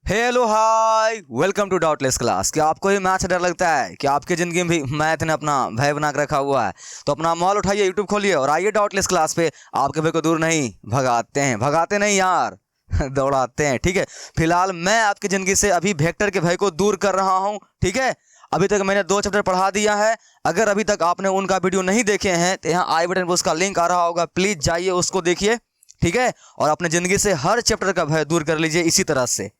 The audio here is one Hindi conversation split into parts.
Hello hi welcome to doubtless class. क्या आपको भी मैथ से डर लगता है? कि आपकी ज़िंदगी में भी मैथ ने अपना भय बना के रखा हुआ है? तो अपना मोबाइल उठाइए, यूट्यूब खोलिए और आइए डाउटलेस क्लास पे। आपके भय को दूर नहीं भगाते नहीं यार दौड़ाते हैं। ठीक है, फिलहाल मैं आपकी ज़िंदगी से अभी वेक्टर के भय को दूर कर रहा हूँ। ठीक है, अभी तक मैंने 2 चैप्टर पढ़ा दिया है। अगर अभी तक आपने उनका वीडियो नहीं देखे हैं तो यहाँ आई बटन पर उसका लिंक आ रहा होगा, प्लीज़ जाइए उसको देखिए। ठीक है, और अपने ज़िंदगी से हर चैप्टर का भय दूर कर लीजिए इसी तरह से।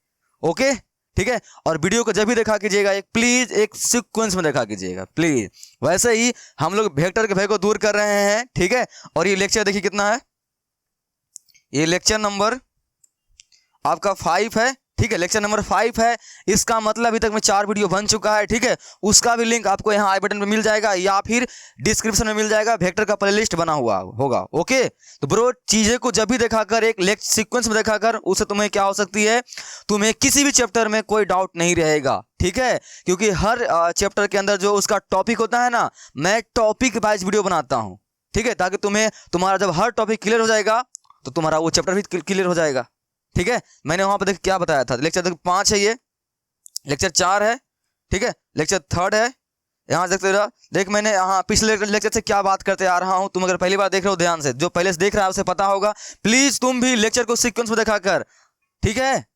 ओके, ठीक है। और वीडियो को जब भी देखा कीजिएगा प्लीज एक सीक्वेंस में देखा कीजिएगा प्लीज। वैसे ही हम लोग वेक्टर के भय को दूर कर रहे हैं। ठीक है, और ये लेक्चर देखिए कितना है, ये लेक्चर नंबर आपका 5 है। ठीक है, लेक्चर नंबर 5 है। इसका मतलब अभी तक में 4 वीडियो बन चुका है। ठीक है, उसका भी लिंक आपको यहाँ आई बटन पे मिल जाएगा या फिर डिस्क्रिप्शन में मिल जाएगा। वेक्टर का प्लेलिस्ट बना हुआ होगा। ओके, तो ब्रो चीज़ें को जब भी देखा कर, एक लेक्चर सीक्वेंस में देखा कर, उससे तुम्हें क्या हो सकती है, तुम्हें किसी भी चैप्टर में कोई डाउट नहीं रहेगा। ठीक है, क्योंकि हर चैप्टर के अंदर जो उसका टॉपिक होता है ना, मैं टॉपिक वाइज वीडियो बनाता हूँ। ठीक है, ताकि तुम्हें तुम्हारा जब हर टॉपिक क्लियर हो जाएगा तो तुम्हारा वो चैप्टर भी क्लियर हो जाएगा। ठीक है, मैंने वहां पर देख क्या बताया था, लेक्चर 5 है, ये लेक्चर 4 है। ठीक है, लेक्चर 3 है। यहाँ देख मैंने यहाँ पिछले लेक्चर से क्या बात करते आ रहा हूँ। तुम अगर पहली बार देख रहे हो, ध्यान से, जो पहले से देख रहा है उसे पता होगा। प्लीज तुम भी लेक्चर को सीक्वेंस में देखा कर। ठीक है,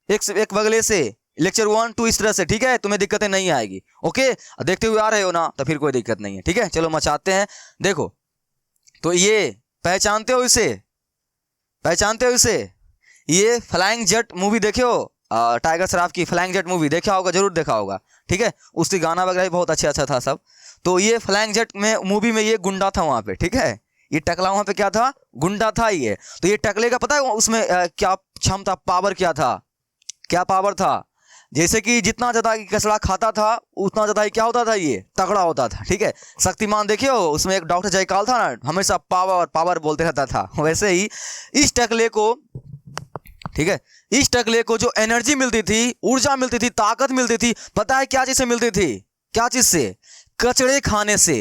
एक बगले से लेक्चर 1 2 इस तरह से। ठीक है, तुम्हें दिक्कतें नहीं आएगी। ओके, देखते हुए आ रहे हो ना, तो फिर कोई दिक्कत नहीं है। ठीक है, चलो मचाते हैं। देखो तो ये पहचानते हो इसे, ये फ्लाइंग जेट मूवी देखे हो, टाइगर श्रॉफ की फ्लाइंग जेट मूवी देखा होगा, जरूर देखा होगा। ठीक है, उसकी गाना वगैरह भी बहुत अच्छा था सब। तो ये फ्लाइंग जेट में मूवी में ये गुंडा था वहां पे। ठीक है, ये टकला वहां पे क्या था, गुंडा था ये। तो ये टकले का पता है उसमें क्या क्षमता, पावर क्या पावर था, जैसे कि जितना ज़्यादा कचरा खाता था उतना ज़्यादा ही क्या होता था, ये तगड़ा होता था। ठीक है, शक्तिमान देखिए हो, उसमें एक डॉक्टर जयकाल था ना, हमेशा पावर बोलते रहता था। वैसे ही इस टकले को, ठीक है, इस टकले को जो एनर्जी मिलती थी, ऊर्जा मिलती थी, ताकत मिलती थी, पता है क्या चीज से मिलती थी? क्या चीज से? कचड़े खाने से।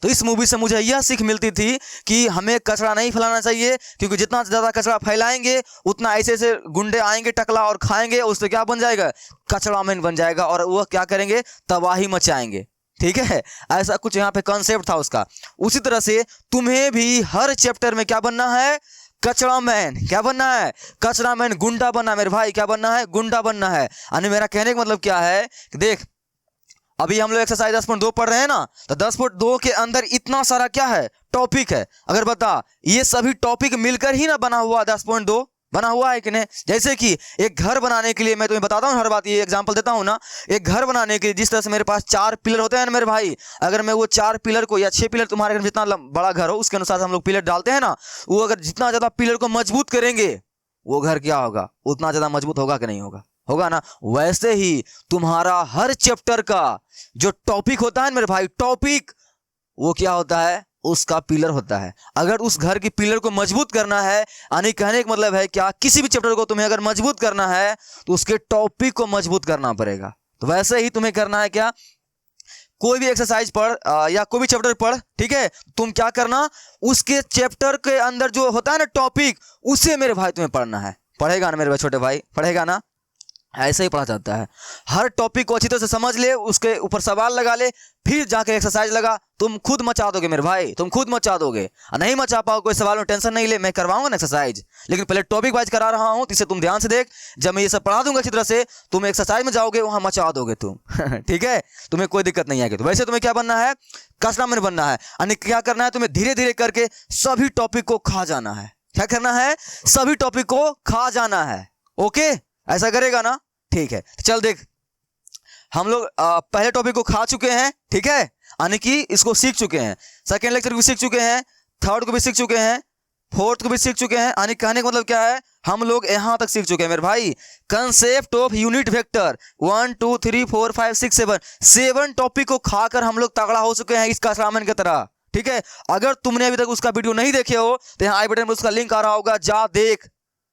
तो इस मूवी से मुझे यह सीख मिलती थी कि हमें कचरा नहीं फैलाना चाहिए, क्योंकि जितना ज्यादा कचरा फैलाएंगे उतना ऐसे ऐसे गुंडे आएंगे टकला और खाएंगे, उससे क्या बन जाएगा, कचरा मैन बन जाएगा, और वह क्या करेंगे, तबाही मचाएंगे। ठीक है, ऐसा कुछ यहाँ पे कॉन्सेप्ट था उसका। उसी तरह से तुम्हें भी हर चैप्टर में क्या बनना है, कचरा मैन। क्या बनना है? कचरा मैन, गुंडा बनना है मेरे भाई। क्या बनना है? गुंडा बनना है। यानी मेरा कहने का मतलब क्या है कि देख, अभी हम लोग एक्सरसाइज 10.2 पढ़ रहे हैं ना, तो 10.2 के अंदर इतना सारा क्या है, टॉपिक है। अगर बता, ये सभी टॉपिक मिलकर ही ना बना हुआ 10.2 बना हुआ है कि नहीं? जैसे कि एक घर बनाने के लिए, मैं तुम्हें बताता हूँ हर बात, ये एग्जांपल देता हूँ ना, एक घर बनाने के लिए जिस तरह से मेरे पास 4 पिलर होते हैं ना मेरे भाई, अगर मैं वो 4 पिलर को, या 6 पिलर, तुम्हारे घर में जितना बड़ा घर हो उसके अनुसार हम लोग पिलर डालते हैं ना, वो अगर जितना ज्यादा पिलर को मजबूत करेंगे वो घर क्या होगा, उतना ज्यादा मजबूत होगा कि नहीं होगा? होगा ना। वैसे ही तुम्हारा हर चैप्टर का जो टॉपिक होता है मेरे भाई, टॉपिक वो क्या होता है, उसका पिलर होता है। अगर उस घर की पिलर को मजबूत करना है, यानी कहने का मतलब है क्या, किसी भी चैप्टर को तुम्हें अगर मजबूत करना है तो उसके टॉपिक को मजबूत करना पड़ेगा। तो वैसे ही तुम्हें करना है क्या, कोई भी एक्सरसाइज पढ़ या कोई भी चैप्टर पढ़, ठीक है, तुम क्या करना, उसके चैप्टर के अंदर जो होता है ना टॉपिक, उसे मेरे भाई तुम्हें पढ़ना है। पढ़ेगा ना मेरे भाई, छोटे भाई, पढ़ेगा ना? ऐसे ही पढ़ा जाता है। हर टॉपिक को अच्छी तरह से समझ ले, उसके ऊपर सवाल लगा ले, फिर जाके एक्सरसाइज लगा। तुम खुद मचा दोगे मेरे भाई, तुम खुद मचा दोगे। नहीं मचा पाओ कोई सवाल में टेंशन नहीं ले, मैं करवाऊंगा ना एक्सरसाइज, लेकिन पहले टॉपिक वाइज करा रहा हूं, इसे तुम ध्यान से देख। जब मैं ये सब पढ़ा दूंगा अच्छी तरह से, तुम एक्सरसाइज में जाओगे, वहां मचा दोगे तुम। ठीक है, तुम्हें कोई दिक्कत नहीं आएगी। तो वैसे तुम्हें क्या बनना है, कचरा मैन बनना है। यानी क्या करना है, तुम्हें धीरे धीरे करके सभी टॉपिक को खा जाना है। क्या करना है? सभी टॉपिक को खा जाना है। ओके, ऐसा करेगा ना? ठीक है, चल देख, हम लोग पहले टॉपिक को खा चुके हैं। ठीक है, यानी कि इसको सीख चुके हैं। सेकेंड लेक्चर भी सीख चुके हैं, थर्ड को भी सीख चुके हैं, फोर्थ को भी सीख चुके हैं। यानी कहने का मतलब क्या है, हम लोग यहां तक सीख चुके हैं मेरे भाई। Concept of unit vector 1 2 3 4 5 6 7 topic को खाकर हम लोग तगड़ा हो चुके हैं इसका सामान की तरह। ठीक है, अगर तुमने अभी तक उसका वीडियो नहीं देखे हो तो यहाँ आई बटन पर उसका लिंक आ रहा होगा, जा देख।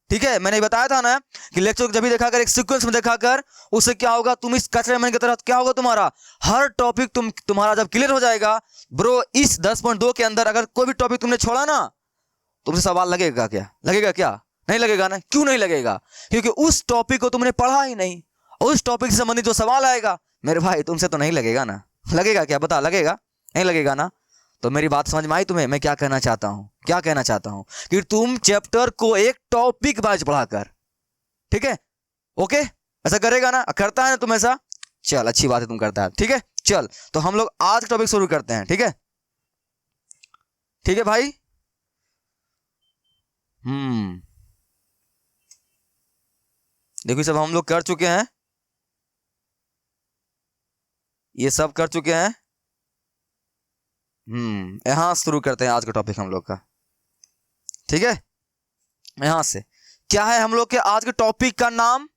ठीक है, मैंने बताया था ना कि लेक्चर को जब भी देखा कर, एक सीक्वेंस में देखा कर, उससे क्या होगा, तुम इस कचरे मैन की तरह क्या होगा, तुम्हारा हर टॉपिक तुम्हारा जब क्लियर हो जाएगा ब्रो, इस 10.2 के अंदर अगर कोई भी टॉपिक तुमने छोड़ा ना, तुमसे सवाल लगेगा क्या? नहीं लगेगा ना? क्यों नहीं लगेगा? क्योंकि उस टॉपिक को तुमने पढ़ा ही नहीं, उस टॉपिक से संबंधित जो सवाल आएगा मेरे भाई तुमसे तो नहीं लगेगा ना। लगेगा क्या? बता, लगेगा? नहीं लगेगा ना? तो मेरी बात समझ में आई तुम्हें? मैं क्या कहना चाहता हूँ, क्या कहना चाहता हूँ कि तुम चैप्टर को एक टॉपिक वाइज पढ़ा कर, ठीक है? ओके, ऐसा करेगा ना? करता है ना तुम ऐसा? चल अच्छी बात है, तुम करता है, ठीक है। चल तो हम लोग आज का टॉपिक शुरू करते हैं, ठीक है? ठीक है भाई। देखो सब हम लोग कर चुके हैं, ये सब कर चुके हैं। यहां शुरू करते हैं आज का टॉपिक हम लोग का, ठीक है? यहां से क्या है हम लोग के आज के टॉपिक का नाम?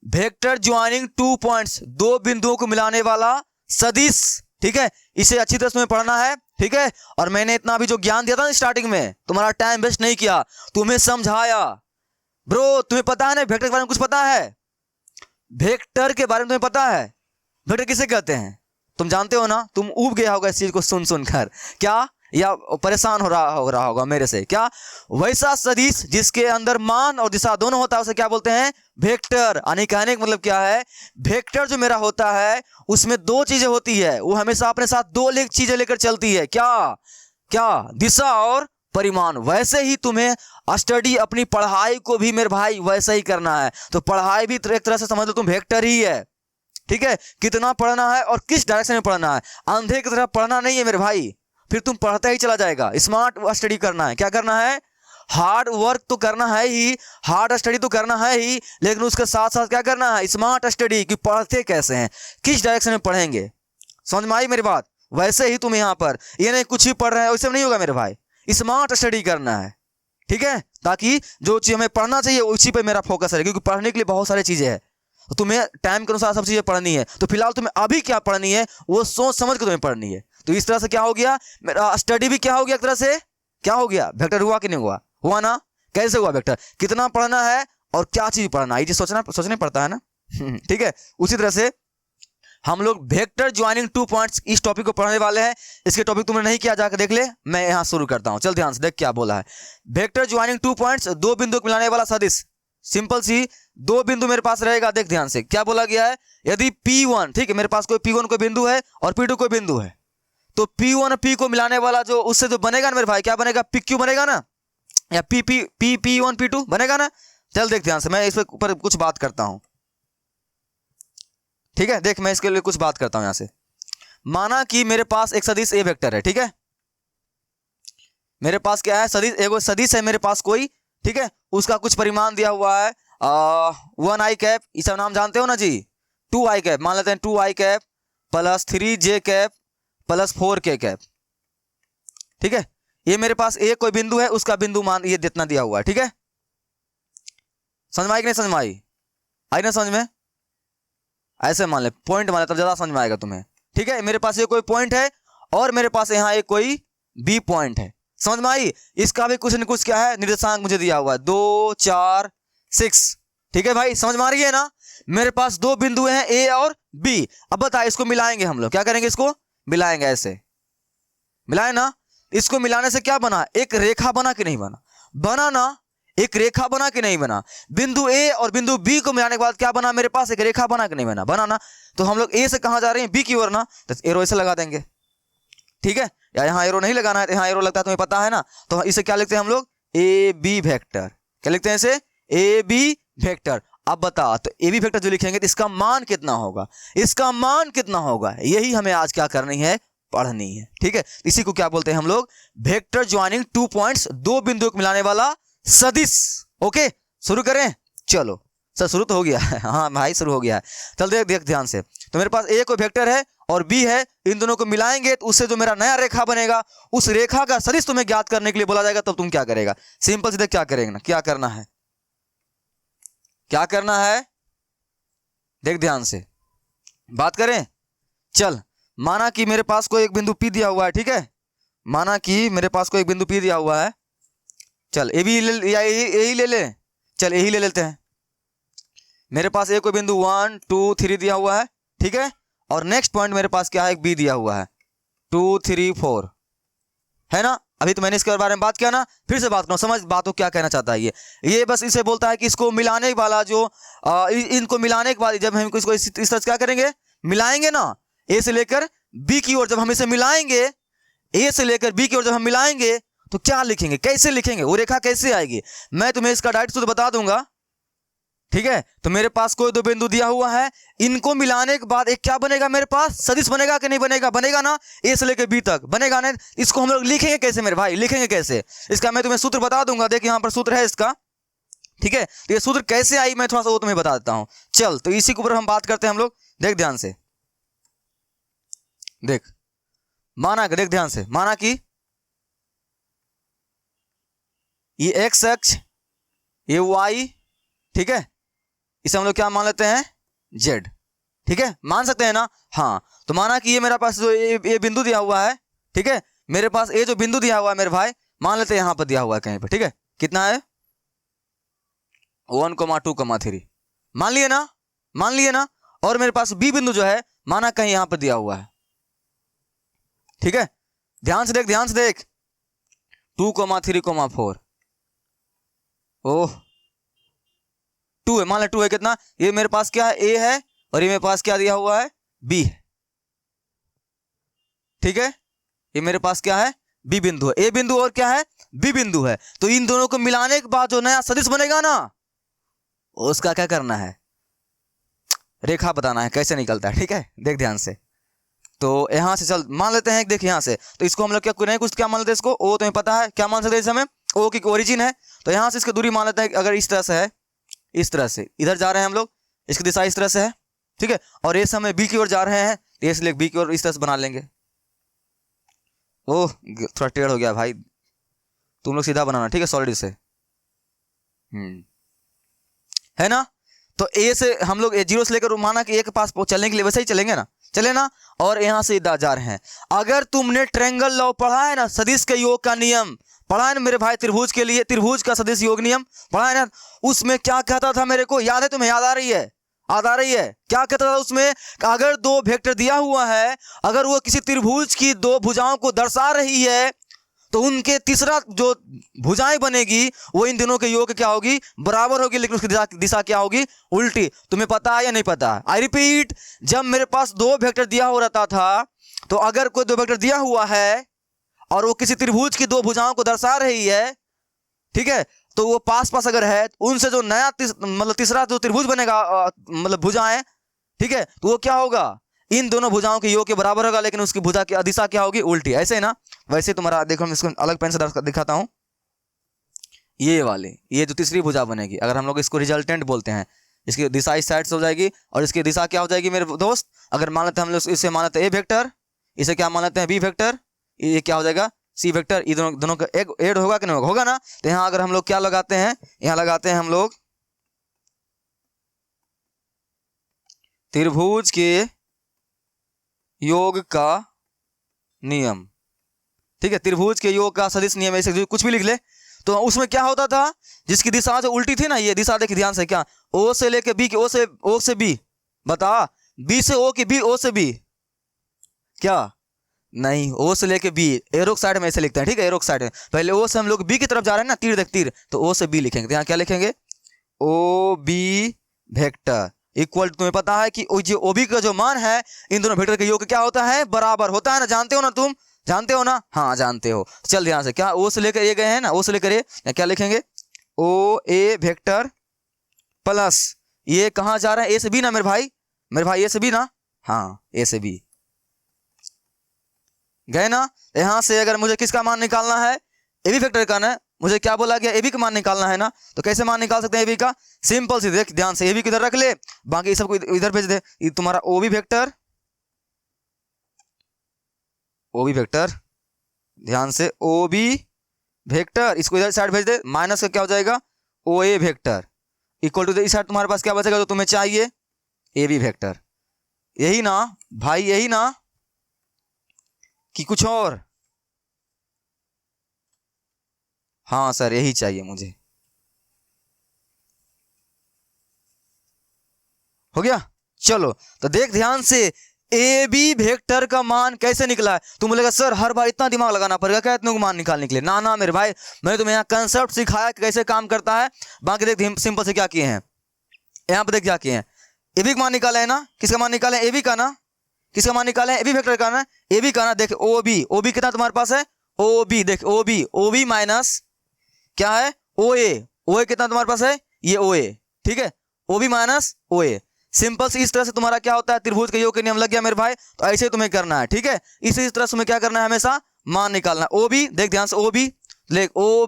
वेक्टर ज्वाइनिंग टू पॉइंट्स, दो बिंदुओं को मिलाने वाला सदिश, ठीक है? इसे अच्छी तरह से पढ़ना है, ठीक है? और मैंने इतना भी जो ज्ञान दिया था ना स्टार्टिंग में, तुम्हारा टाइम वेस्ट नहीं किया, तुम्हें समझाया। ब्रो तुम्हें पता है ना वेक्टर के बारे में कुछ पता है? वेक्टर के बारे में तुम्हें पता है? वेक्टर किसे कहते हैं तुम जानते हो ना? तुम ऊब गया होगा इस चीज को सुन सुनकर, क्या? या परेशान हो रहा होगा मेरे से, क्या? वैसा सदिश जिसके अंदर मान और दिशा दोनों होता है उसे क्या बोलते हैं? वेक्टर। यानी कहने का मतलब क्या है? वेक्टर जो मेरा होता है उसमें दो चीजें होती है, वो हमेशा अपने साथ दो चीजें लेकर चलती है। क्या क्या? दिशा और परिमाण। वैसे ही तुम्हें स्टडी अपनी पढ़ाई को भी मेरे भाई वैसे ही करना है। तो पढ़ाई भी एक तरह से समझ लो तुम वेक्टर ही है, ठीक है? कितना पढ़ना है और किस डायरेक्शन में पढ़ना है, अंधे की तरह पढ़ना नहीं है मेरे भाई, फिर तुम पढ़ता ही चला जाएगा। स्मार्ट स्टडी करना है। क्या करना है? हार्ड वर्क तो करना है ही, हार्ड स्टडी तो करना है ही, लेकिन उसके साथ साथ क्या करना है? स्मार्ट स्टडी, कि पढ़ते कैसे हैं, किस डायरेक्शन में पढ़ेंगे। समझ में आई मेरी बात? वैसे ही तुम यहाँ पर ये नहीं कुछ ही पढ़ रहे हैं वैसे नहीं होगा मेरे भाई, स्मार्ट स्टडी करना है, ठीक है? ताकि जो चीज हमें पढ़ना चाहिए उसी पे मेरा फोकस है, क्योंकि पढ़ने के लिए बहुत सारी चीजें हैं, तुम्हें टाइम के अनुसार सब चीजें पढ़नी है। तो फिलहाल तुम्हें अभी क्या पढ़नी है वो सोच समझ के तुम्हें पढ़नी है। तो इस तरह से क्या हो गया, मेरा स्टडी भी क्या हो गया, एक तरह से क्या हो गया? वेक्टर हुआ कि नहीं हुआ? हुआ ना? कैसे हुआ वेक्टर? कितना पढ़ना है और क्या चीज पढ़ना है, ये सोचने पड़ता है ना। ठीक है, उसी तरह से हम लोग वेक्टर ज्वाइनिंग टू पॉइंट्स इस टॉपिक को पढ़ने वाले हैं। इसके टॉपिक तुमने नहीं किया, जाकर देख ले, मैं यहां शुरू करता हूं। चल ध्यान से देख क्या बोला है। वेक्टर ज्वाइनिंग टू पॉइंट्स, दो बिंदु को मिलाने वाला सदिश। सिंपल सी, दो बिंदु मेरे पास रहेगा। देख ध्यान से क्या बोला गया है। यदि P1, ठीक है, मेरे पास कोई P1 कोई बिंदु है और P2 कोई बिंदु है, तो P1 और P को मिलाने वाला जो उससे जो बनेगा ना मेरे भाई, क्या बनेगा? PQ बनेगा ना, या P1 P2 बनेगा ना। चल देख ध्यान से, मैं इस पर कुछ बात करता हूं, ठीक है? देख मैं इसके लिए कुछ बात करता हूं यहां से। माना कि मेरे पास एक सदिश ए वेक्टर है, ठीक है? मेरे पास क्या है? सदिश, एगो सदिश है मेरे पास कोई, ठीक है? उसका कुछ परिमाण दिया हुआ है 1 i कैप, ये सब नाम जानते हो ना जी। 2 i कैप मान लेते हैं, 2 i cap plus 3 j cap plus 4 k cap, ठीक है? ये मेरे पास एक कोई बिंदु है, उसका बिंदु मान ये जितना दिया हुआ है, ठीक है? समझ में आई कि नहीं समझ में आई? आई ना समझ में? ऐसे मान ले, पॉइंट मान ले, तब ज्यादा समझ में आएगा तुम्हें, ठीक है? मेरे पास ये कोई पॉइंट है और मेरे पास यहाँ एक कोई बी पॉइंट है। समझ में आई? इसका भी कुछ न कुछ क्या है, निर्देशांक मुझे दिया हुआ है 2 4 6, ठीक है भाई? समझ में आ रही है ना? मेरे पास दो बिंदु हैं ए और बी। अब बता, इसको मिलाएंगे हम लोग, क्या करेंगे? इसको मिलाएंगे, ऐसे मिलाए ना। इसको मिलाने से क्या बना? एक रेखा बना कि नहीं बना? बना ना, एक रेखा बना कि नहीं बना? बिंदु ए और बिंदु बी को मिलाने के बाद क्या बना? मेरे पास एक रेखा बना कि नहीं बना? बना ना। तो हम लोग ए से कहां जा रहे हैं? बी की ओर ना, तो एरो ऐसे लगा देंगे, ठीक है? या यहाँ एरो नहीं लगाना है, यहाँ एरो लगता है, तुम्हें पता है ना। तो इसे क्या लिखते हैं हम लोग? A B vector. क्या लिखते हैं इसे? A B vector. अब बता, तो ए बी वेक्टर जो लिखेंगे तो इसका मान कितना होगा? इसका मान कितना होगा? यही हमें आज क्या करनी है? पढ़नी है, ठीक है? इसी को क्या बोलते हैं हम लोग? वेक्टर ज्वाइनिंग टू पॉइंट्स, दो बिंदुओं को मिलाने वाला सदिश। ओके, शुरू करें? चलो सर, शुरू तो हो गया है। हाँ भाई, शुरू हो गया है। चल देख ध्यान से। तो मेरे पास ए कोई वेक्टर है और बी है, इन दोनों को मिलाएंगे तो उससे जो मेरा नया रेखा बनेगा, उस रेखा का सदिश तुम्हें ज्ञात करने के लिए बोला जाएगा। तब तुम क्या करेगा? सिंपल सीधे क्या करेगा ना, क्या करना है, क्या करना है? देख ध्यान से बात करें। चल, माना कि मेरे पास कोई एक बिंदु P दिया हुआ है, ठीक है? माना कि मेरे पास कोई एक बिंदु P दिया हुआ है। चल ए भी ले, या यही ले ले। चल यही ले लेते हैं। मेरे पास एक कोई बिंदु 1 2 3 दिया हुआ है, ठीक है? और नेक्स्ट पॉइंट मेरे पास क्या है? एक बी दिया हुआ है 2 3 4, है ना? अभी तो मैंने इसके बारे में बात किया ना, फिर से बात करो, समझ बात को क्या कहना चाहता है ये बस इसे बोलता है कि इसको मिलाने वाला जो इनको मिलाने के बाद जब हम इसको इस तरह से क्या करेंगे, मिलाएंगे ना, ए से लेकर बी की ओर जब हम इसे मिलाएंगे, ए से लेकर बी की ओर जब हम मिलाएंगे तो क्या लिखेंगे, कैसे लिखेंगे, वो रेखा कैसे आएगी, मैं तुम्हें इसका डायरेक्ट सूत्र बता दूंगा। ठीक है, तो मेरे पास कोई दो बिंदु दिया हुआ है, इनको मिलाने के बाद एक क्या बनेगा, मेरे पास सदिश बनेगा कि नहीं बनेगा, बनेगा ना, ए से लेकर बी तक बनेगा ना। इसको हम लोग लिखेंगे कैसे मेरे भाई, लिखेंगे कैसे, इसका मैं तुम्हें सूत्र बता दूंगा। देख यहाँ पर सूत्र है इसका, ठीक है, तो ये सूत्र कैसे आई मैं थोड़ा सा वो तुम्हें बता देता हूं। चल तो इसी के ऊपर हम बात करते हैं हम लोग, देख ध्यान से, देख माना कि, देख ध्यान से, माना कि ये एक्स अक्ष, ये वाई, ठीक है, इसे हम लोग क्या मान लेते हैं, जेड, ठीक है, मान सकते हैं ना। हाँ, तो माना कि ये मेरे पास जो ये बिंदु दिया हुआ है, ठीक है, मेरे पास ये जो बिंदु दिया हुआ है मेरे भाई, मान लेते हैं यहां पर दिया हुआ है कहीं पर, ठीक है, कितना है 1,2,3, मान लिए ना, मान लिए ना। और मेरे पास बी बिंदु जो है माना कहीं यहां पर दिया हुआ है, ठीक है, ध्यान से देख, ध्यान से देख, 2,3,4, ओह 2 है, मान ले 2 है, कितना, ये मेरे पास क्या है, ए है, और ये मेरे पास क्या दिया हुआ है, बी है, ठीक है, ये मेरे पास क्या है, बी बिंदु है, ए बिंदु और क्या है, बी बिंदु है। तो इन दोनों को मिलाने के बाद जो नया सदिश बनेगा ना, उसका क्या करना है, रेखा बताना है कैसे निकलता है, ठीक है, देख ध्यान से। तो यहां से चल मान लेते हैं, देख यहां से, तो इसको हम लोग क्या नहीं कुछ क्या मान लेते हैं, इसको ओ तुम्हें पता है क्या मान सकते हैं इस समय, ओ की ओरिजिन है, तो यहां से इसकी दूरी मान लेते हैं, अगर इस तरह से है, इस तरह से इधर जा रहे हैं हम लोग, इसकी दिशा इस तरह से है, ठीक है, और ये समय बी की ओर जा रहे हैं, तो इसलिए बी की ओर इस तरह से बना लेंगे। ओह थोड़ा टेढ़ हो गया भाई, तुम लोग सीधा बनाना, ठीक है, सॉलिड से, है ना। तो ए से हम लोग जीरो से लेकर माना कि ए के पास चलने के लिए वैसे ही चलेंगे ना, चले ना, और यहां से जा रहे हैं। अगर तुमने ट्रायंगल लॉ पढ़ा है ना, सदिश के योग का नियम पढ़ा है ना मेरे भाई, त्रिभुज के लिए त्रिभुज का सदिश योग नियम पढ़ा है ना, उसमें क्या कहता था मेरे को याद है, तुम्हें याद आ रही है, याद आ रही है, क्या कहता था उसमें, अगर दो वेक्टर दिया हुआ है, अगर वो किसी त्रिभुज की दो भुजाओं को दर्शा रही है, तो उनके तीसरा जो भुजाएं बनेगी वो इन दोनों के योग क्या होगी, बराबर होगी, लेकिन उसकी दिशा क्या होगी, उल्टी। तुम्हें पता है या नहीं पता है, आई रिपीट, जब मेरे पास दो वेक्टर दिया हो रहता था, तो अगर कोई दो वेक्टर दिया हुआ है और वो किसी त्रिभुज की दो भुजाओं को दर्शा रही है, ठीक है, तो वो पास पास अगर है, उनसे जो नया मतलब तीसरा जो त्रिभुज बनेगा, मतलब भुजाएं, ठीक है, तो वो क्या होगा, इन दोनों भुजाओं के योग के बराबर होगा, लेकिन उसकी भुजा की दिशा क्या होगी, उल्टी। ऐसे है ना, वैसे तुम्हारा देखो मैं इसको अलग पेन से दिखाता हूं, ये वाले, ये जो तीसरी भुजा बनेगी, अगर हम लोग इसको रिजल्टेंट बोलते हैं, इसकी दिशा इस साइड से हो जाएगी, और इसकी दिशा क्या हो जाएगी मेरे दोस्त, अगर मान लेते हैं हम लोग इसे मान लेते हैं ए वेक्टर, इसे क्या मान लेते हैं बी वेक्टर, ये क्या हो जाएगा सी वेक्टर, ये दोनों का एड होगा कि नहीं होगा ना। तो यहाँ अगर हम लोग क्या लगाते हैं, यहाँ लगाते हैं हम लोग त्रिभुज के योग का नियम, ठीक है, त्रिभुज के योग का सदिश नियम, ऐसे कुछ भी लिख ले। तो उसमें क्या होता था, जिसकी दिशा जो उल्टी थी ना, ये दिशा देखिए ध्यान से, क्या ओ से लेके बी की, ओ से बी, बता, बी से ओ की, बी ओ से बी, क्या नहीं, ओ से लेके बी, एरोक साइड में ऐसे लिखते हैं, ठीक है, एरोक साइड में, पहले ओ से हम लोग बी की तरफ जा रहे हैं ना, तीर देख तीर, तो ओ से बी लिखेंगे, तो यहाँ क्या लिखेंगे, ओ बी वेक्टर इक्वल, तुम्हें पता है कि जो ओ बी का जो मान है, इन दोनों वेक्टर के योग क्या होता है, बराबर होता है ना, जानते हो ना, तुम जानते हो ना, हाँ जानते हो। चल ध्यान से, क्या ओ से लेकर ए गए हैं ना, ओ से लेकर ए, क्या लिखेंगे, ओ ए वेक्टर प्लस ये कहाँ जा रहा है, ए से बी ना मेरे भाई, मेरे भाई ए से बी ना, हाँ ए से बी गए ना। यहां से अगर मुझे किसका मान निकालना है, ए बी वेक्टर का ना, मुझे क्या बोला गया, ए बी का मान निकालना है ना, तो कैसे मान निकाल सकते हैं ए बी का, सिंपल सी, देख ध्यान से, ए बी को इधर रख ले, बाकी सबको इधर भेज दे, ये तुम्हारा O B vector, O B vector, ध्यान से ओ बी वेक्टर, इसको इधर साइड भेज दे, माइनस का क्या हो जाएगा, ओ ए वेक्टर इक्वल टू इस साइड तुम्हारे पास क्या बचेगा जो तुम्हें चाहिए, ए बी वेक्टर। यही ना भाई, यही ना कि कुछ और, हाँ सर यही चाहिए मुझे, हो गया। चलो तो देख ध्यान से, ए बी वेक्टर का मान कैसे निकला है। तुम बोलेगा सर हर बार इतना दिमाग लगाना पड़ेगा क्या इतने को मान निकालने के लिए। ना ना मेरे भाई, मैंने तुम्हें यहाँ कंसेप्ट सिखाया कि कैसे काम करता है। बाकी देख सिंपल से क्या किए हैं, यहाँ पर देख क्या किए हैं, ए बी का मान निकाला है ना, किसका मान निकाला है, ए बी का ना, किसका मान निकाला है, ए बी वेक्टर का ना, ए बी का ना। देख ओ बी कितना तुम्हारे पास है, ओ बी, देख ओ बी माइनस क्या है, ओ ए कितना तुम्हारे पास है, ये ओ ए, ठीक है, ओ बी माइनस ओ ए। सिंपल से इस तरह से तुम्हारा क्या होता है, त्रिभुज के योग के नियम लग गया मेरे भाई। तो ऐसे ही तुम्हें करना है, ठीक है। इस तरह से तुम्हें क्या करना है, हमेशा मान निकालना। ओ बी देख ध्यान से, ओ बी देख, ओ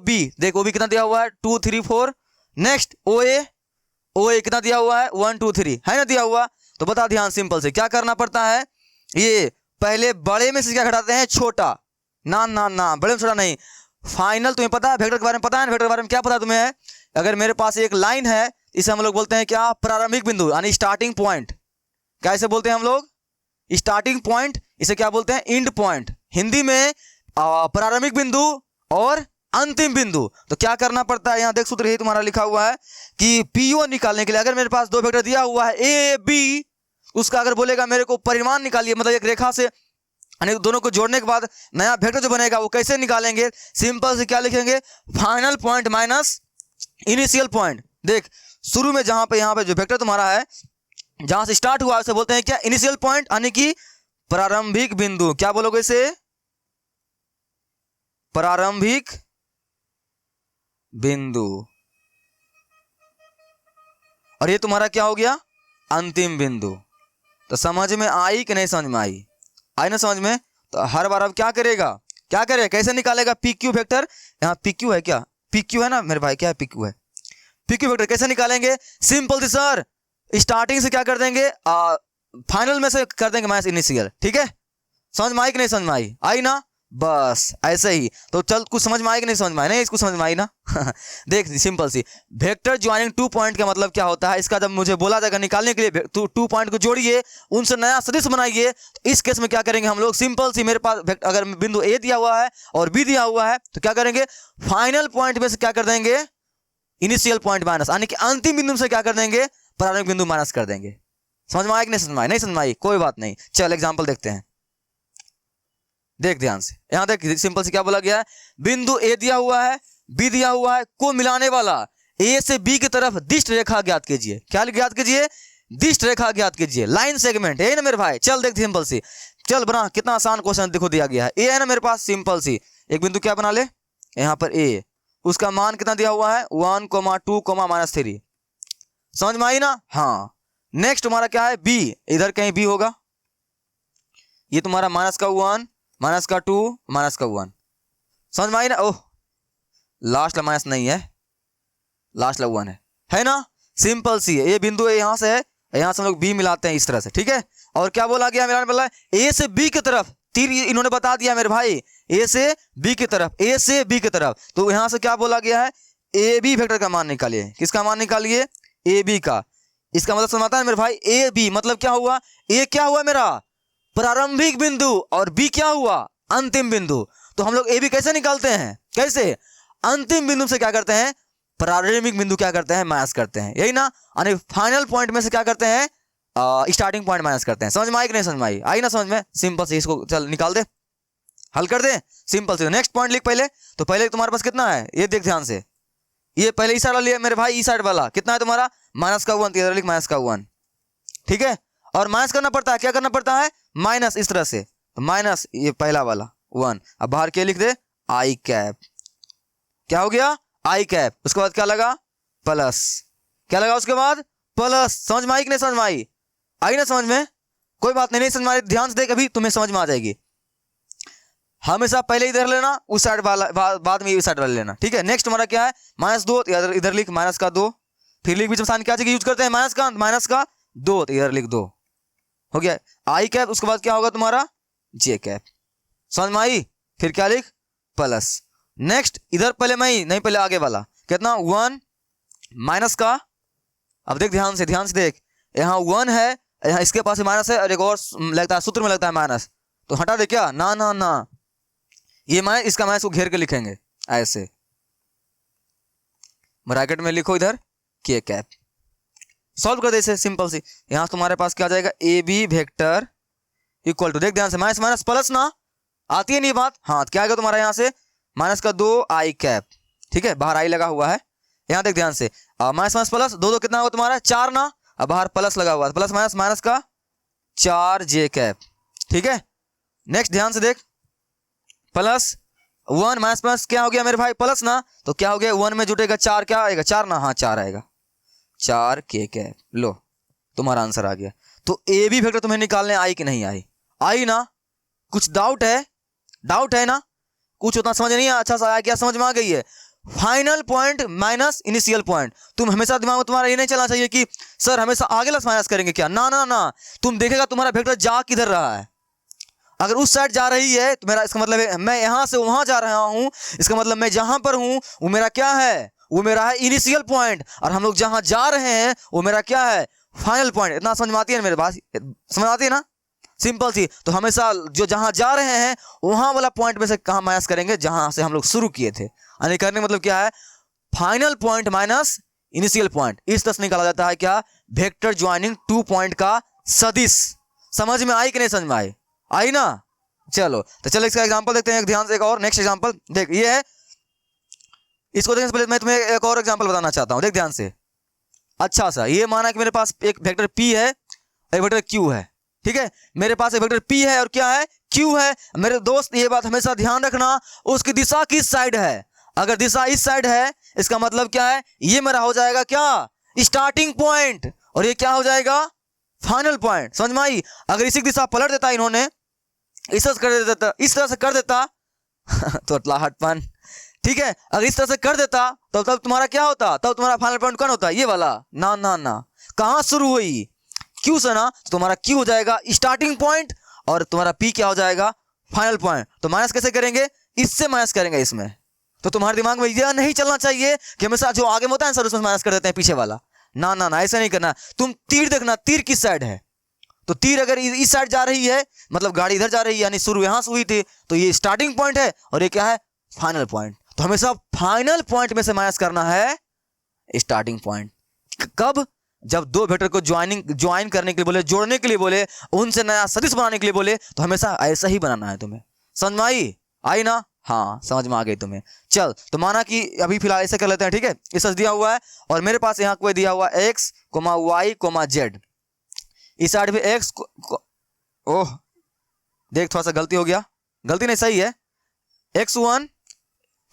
बी कितना दिया हुआ है, 2 3 4। नेक्स्ट ओ ए कितना दिया हुआ है, 1 2 3 है ना दिया हुआ। तो बता ध्यान सिंपल से क्या करना पड़ता है, ये पहले बड़े में से क्या घटाते हैं, छोटा। ना ना ना, बड़े में छोटा नहीं। फाइनल तुम्हें पता है वेक्टर के बारे में, पता है वेक्टर के बारे में क्या पता है तुम्हें। अगर मेरे पास एक लाइन है, इसे हम लोग बोलते हैं क्या, प्रारंभिक बिंदु यानी स्टार्टिंग पॉइंट। कैसे बोलते हैं हम लोग, स्टार्टिंग पॉइंट, इसे क्या बोलते हैं, एंड पॉइंट। हिंदी में प्रारंभिक बिंदु और अंतिम बिंदु। तो क्या करना पड़ता है, यहाँ देख सूत्र यही तुम्हारा लिखा हुआ है कि पीओ निकालने के लिए अगर मेरे पास दो वेक्टर दिया हुआ है ए बी, उसका अगर बोलेगा मेरे को परिमाण निकालिए, मतलब एक रेखा से यानी दोनों को जोड़ने के बाद नया वेक्टर जो बनेगा वो कैसे निकालेंगे। सिंपल से क्या लिखेंगे, final point minus initial point. देख शुरू में जहां पे यहाँ पे जो वेक्टर तुम्हारा है, जहां से स्टार्ट हुआ उसे बोलते हैं क्या, इनिशियल पॉइंट यानी कि प्रारंभिक बिंदु। क्या बोलोगे इसे, प्रारंभिक बिंदु। और ये तुम्हारा क्या हो गया, अंतिम बिंदु। तो समझ में आई कि नहीं समझ में आई, आई ना समझ में। तो हर बार अब क्या करेगा, कैसे निकालेगा पी क्यू वेक्टर। यहाँ पी क्यू है क्या, पी क्यू है ना मेरे भाई, क्या है पी क्यू है, पी क्यू वेक्टर कैसे निकालेंगे। सिंपल थी सर, स्टार्टिंग से क्या कर देंगे, फाइनल में से कर देंगे माइनस इनिशियल। ठीक है, समझ में आई कि नहीं समझ में आई, आई ना, बस ऐसे ही। तो चल कुछ समझ में आई कि नहीं समझ में आई, नहीं इसको समझ में आई ना देख सिंपल सी, वेक्टर ज्वाइनिंग 2 पॉइंट का मतलब क्या होता है, इसका जब मुझे बोला जाएगा निकालने के लिए 2 पॉइंट को जोड़िए, उनसे नया सदिश बनाइए। तो इस केस में क्या करेंगे हम लोग, सिंपल सी, मेरे पास अगर बिंदु ए दिया हुआ है और बी दिया हुआ है, तो क्या करेंगे, फाइनल पॉइंट में से क्या कर देंगे, इनिशियल पॉइंट माइनस, यानी कि अंतिम बिंदु से क्या कर देंगे, प्रारंभिक बिंदु माइनस कर देंगे। समझ में आया कि नहीं समझ में आई, नहीं समझ में आई, कोई बात नहीं। चल एग्जाम्पल देखते हैं, देख ध्यान से, यहां देख सिंपल से क्या बोला गया है, बिंदु ए दिया हुआ है, बी दिया हुआ है, को मिलाने वाला ए से बी की तरफ दिष्ट रेखा ज्ञात कीजिए। क्या ज्ञात कीजिए, दिष्ट रेखा ज्ञात कीजिए, लाइन सेगमेंट है ना मेरे भाई। चल देख सिंपल सी, चल बना, कितना आसान क्वेश्चन देखो दिया गया है। ए है ना मेरे पास, सिंपल सी एक बिंदु क्या बना ले यहाँ पर ए, उसका मान कितना दिया हुआ है 1, 2, -3। समझ में आई ना, हाँ। नेक्स्ट तुम्हारा क्या है, बी, इधर कहीं बी होगा, ये तुम्हारा माइनस का 1, माइनस का 2, माइनस का 1। समझ में आई ना, ओह लास्ट ला माइनस नहीं है, लास्ट ला 1 है ना, सिंपल सी है। ये बिंदु है, यहां से है, यहां से हम लोग बी मिलाते हैं इस तरह से। ठीक है, और क्या बोला गया, मेरा बोला ए से बी की तरफ तीर, इन्होंने बता दिया मेरे भाई, ए से बी की तरफ, ए से बी की तरफ। तो यहां से क्या बोला गया है, ए बी वेक्टर का मान निकालिए। किसका मान निकालिए, ए बी का। इसका मतलब समझता है मेरे भाई, ए बी मतलब क्या हुआ, ए क्या हुआ मेरा प्रारंभिक बिंदु और बी क्या हुआ अंतिम बिंदु। तो हम लोग ए बी कैसे निकालते हैं, कैसे, अंतिम बिंदु से क्या करते हैं, प्रारंभिक बिंदु क्या करते हैं, माइनस करते हैं, यही ना। यानी फाइनल पॉइंट में से क्या करते हैं, स्टार्टिंग पॉइंट माइनस करते हैं। समझ में आई कि नहीं समझ में आई, आई ना समझ में। सिंपल से इसको चल निकाल दे, हल कर दे सिंपल से। नेक्स्ट पॉइंट लिख पहले। तो पहले तुम्हारे पास कितना है, ये देख ध्यान से, ये पहले इस साइड वाला लिया मेरे भाई, इस साइड वाला कितना है तुम्हारा, माइनस का 1, इधर लिख माइनस का 1। ठीक है, और माइनस करना पड़ता है, क्या करना पड़ता है, माइनस इस तरह से, तो माइनस ये पहला वाला 1। अब बाहर क्या लिख दे, आई कैप। क्या हो गया, आई कैप। उसके बाद क्या लगा, प्लस। क्या लगा उसके बाद, प्लस। समझ में आई कि नहीं समझ में आई, आई ना समझ में, कोई बात नहीं समझ में आई, ध्यान से देख, अभी तुम्हें समझ में आ जाएगी। हमेशा पहले इधर लेना, उस साइड वाला बाद में इस साइड वाला लेना। ठीक है, नेक्स्ट हमारा क्या है, -2, इधर लिख माइनस का 2। फिर लिख बीच में साइन क्या जगह यूज करते हैं, माइनस का 2, तो इधर लिख 2। हो गया आई कैप। उसके बाद क्या होगा तुम्हारा, जे कैप। समझ में आई, फिर क्या लिख, प्लस। नेक्स्ट इधर पहले नहीं पहले आगे वाला कितना 1, माइनस का, अब देख ध्यान से देख, यहाँ 1 है, यहाँ इसके पास माइनस है, और एक और लगता है सूत्र में लगता है माइनस, तो हटा दे क्या, ना ना ना, ये माइनस, इसका माइनस को घेर के लिखेंगे ऐसे, ब्रैकेट में लिखो इधर के कैप। सॉल्व कर दे इसे सिंपल सी। यहां तुम्हारे पास क्या आ जाएगा, A B vector equal to, देख ध्यान से, माइनस माइनस प्लस ना, आती है नहीं बात, हाँ क्या आएगा तुम्हारा यहाँ से माइनस का 2 आई कैप, ठीक है, बाहर आई लगा हुआ है, यहाँ देख ध्यान से, माइनस माइनस प्लस, दो दो कितना होगा तुम्हारा 4 ना, अब बाहर प्लस लगा हुआ है, प्लस माइनस माइनस का 4 जे कैप, ठीक है। नेक्स्ट ध्यान से देख, प्लस 1 माइनस प्लस क्या हो गया मेरे भाई प्लस ना, तो क्या हो गया 1 में जुटेगा 4, क्या आएगा 4 ना, हाँ 4 आएगा, 4 के कैप, लो तुम्हारा आंसर आ गया। तो ए बी वेक्टर तुम्हें निकालने आई कि नहीं आई, आई ना, कुछ डाउट है, डाउट है ना, कुछ उतना समझ नहीं है, अच्छा सा आया क्या, समझ में आ गई है। Final point minus initial point, तुम हमेशा दिमाग में तुम्हारा ये नहीं चलना चाहिए कि सर हमेशा आगे प्लस माइनस करेंगे क्या, ना ना ना, तुम देखेगा तुम्हारा वेक्टर जा किधर रहा है, अगर उस साइड जा रही है तो मेरा इसका मतलब है मैं यहां से वहां जा रहा हूं, इसका मतलब मैं जहां पर हूं वो मेरा क्या है, वो मेरा है इनिशियल पॉइंट, और हम लोग जहां जा रहे हैं वो मेरा क्या है फाइनल पॉइंट। इतना समझ में आती है ना मेरे पास, समझ आती है ना, सिंपल सी। तो हमेशा जो जहां जा रहे हैं वहां वाला पॉइंट में से कहां माइनस करेंगे, जहां से हम लोग शुरू किए थे, यानी करने का मतलब क्या है final point minus initial point, इस तरह से निकाला जाता है क्या, वेक्टर ज्वाइनिंग 2 पॉइंट का सदिश। समझ में आई कि नहीं समझ में आई, आई ना। चलो तो चलो इसका एग्जांपल देखते हैं एक ध्यान से, एक और नेक्स्ट एग्जांपल देख, ये है, इसको देखने से पहले मैं तुम्हें एक और एग्जांपल बताना चाहता हूं, देख ध्यान से। अच्छा सा, ये माना कि मेरे पास एक वेक्टर P है, एक वेक्टर Q है, ठीक है, मेरे पास एक वेक्टर P है और क्या है Q है। मेरे दोस्त ये बात हमेशा ध्यान रखना, उसकी दिशा किस साइड है, अगर दिशा इस साइड है इसका मतलब क्या है, ये मेरा हो जाएगा क्या स्टार्टिंग पॉइंट, और ये क्या हो जाएगा फाइनल पॉइंट। समझ में आई। अगर इसी की दिशा पलट देता इन्होंने, इस तरह से कर देता, इस तरह से कर देता तो अतलाहटपन, ठीक है, अगर इस तरह से कर देता तो तब तुम्हारा क्या होता, तब तुम्हारा फाइनल पॉइंट कौन होता, ये वाला, ना ना ना, कहां शुरू हुई क्यू से ना, तो तुम्हारा क्यू हो जाएगा स्टार्टिंग पॉइंट और तुम्हारा पी क्या हो जाएगा फाइनल पॉइंट। तो माइनस कैसे करेंगे, इससे माइनस करेंगे इसमें। तो तुम्हारे दिमाग में यह नहीं चलना चाहिए कि हमेशा जो आगे में होता है सर उसमें माइनस कर देते हैं पीछे वाला, ना ना ना, ऐसा नहीं करना। तुम तीर देखना, तीर किस साइड है, तो तीर अगर इस साइड जा रही है मतलब गाड़ी इधर जा रही है, यानी शुरू यहां से हुई थी, तो ये स्टार्टिंग पॉइंट है और ये क्या है फाइनल पॉइंट। तो हमेशा फाइनल पॉइंट में से माइनस करना है स्टार्टिंग पॉइंट। कब, जब दो वेक्टर को ज्वाइन करने के लिए बोले, जोड़ने के लिए बोले, उनसे नया सदिश बनाने के लिए बोले, तो हमेशा ऐसा ही बनाना है तुम्हें। समझ में आई ना, हाँ समझ में आ गई तुम्हें। चल तो माना कि अभी फिलहाल ऐसे कर लेते हैं, ठीक है, इस दिया हुआ है और मेरे पास यहाँ कोई दिया हुआ x, y, z, इस साइड पे x ओह देख थोड़ा सा गलती हो गया, गलती नहीं सही है, x1,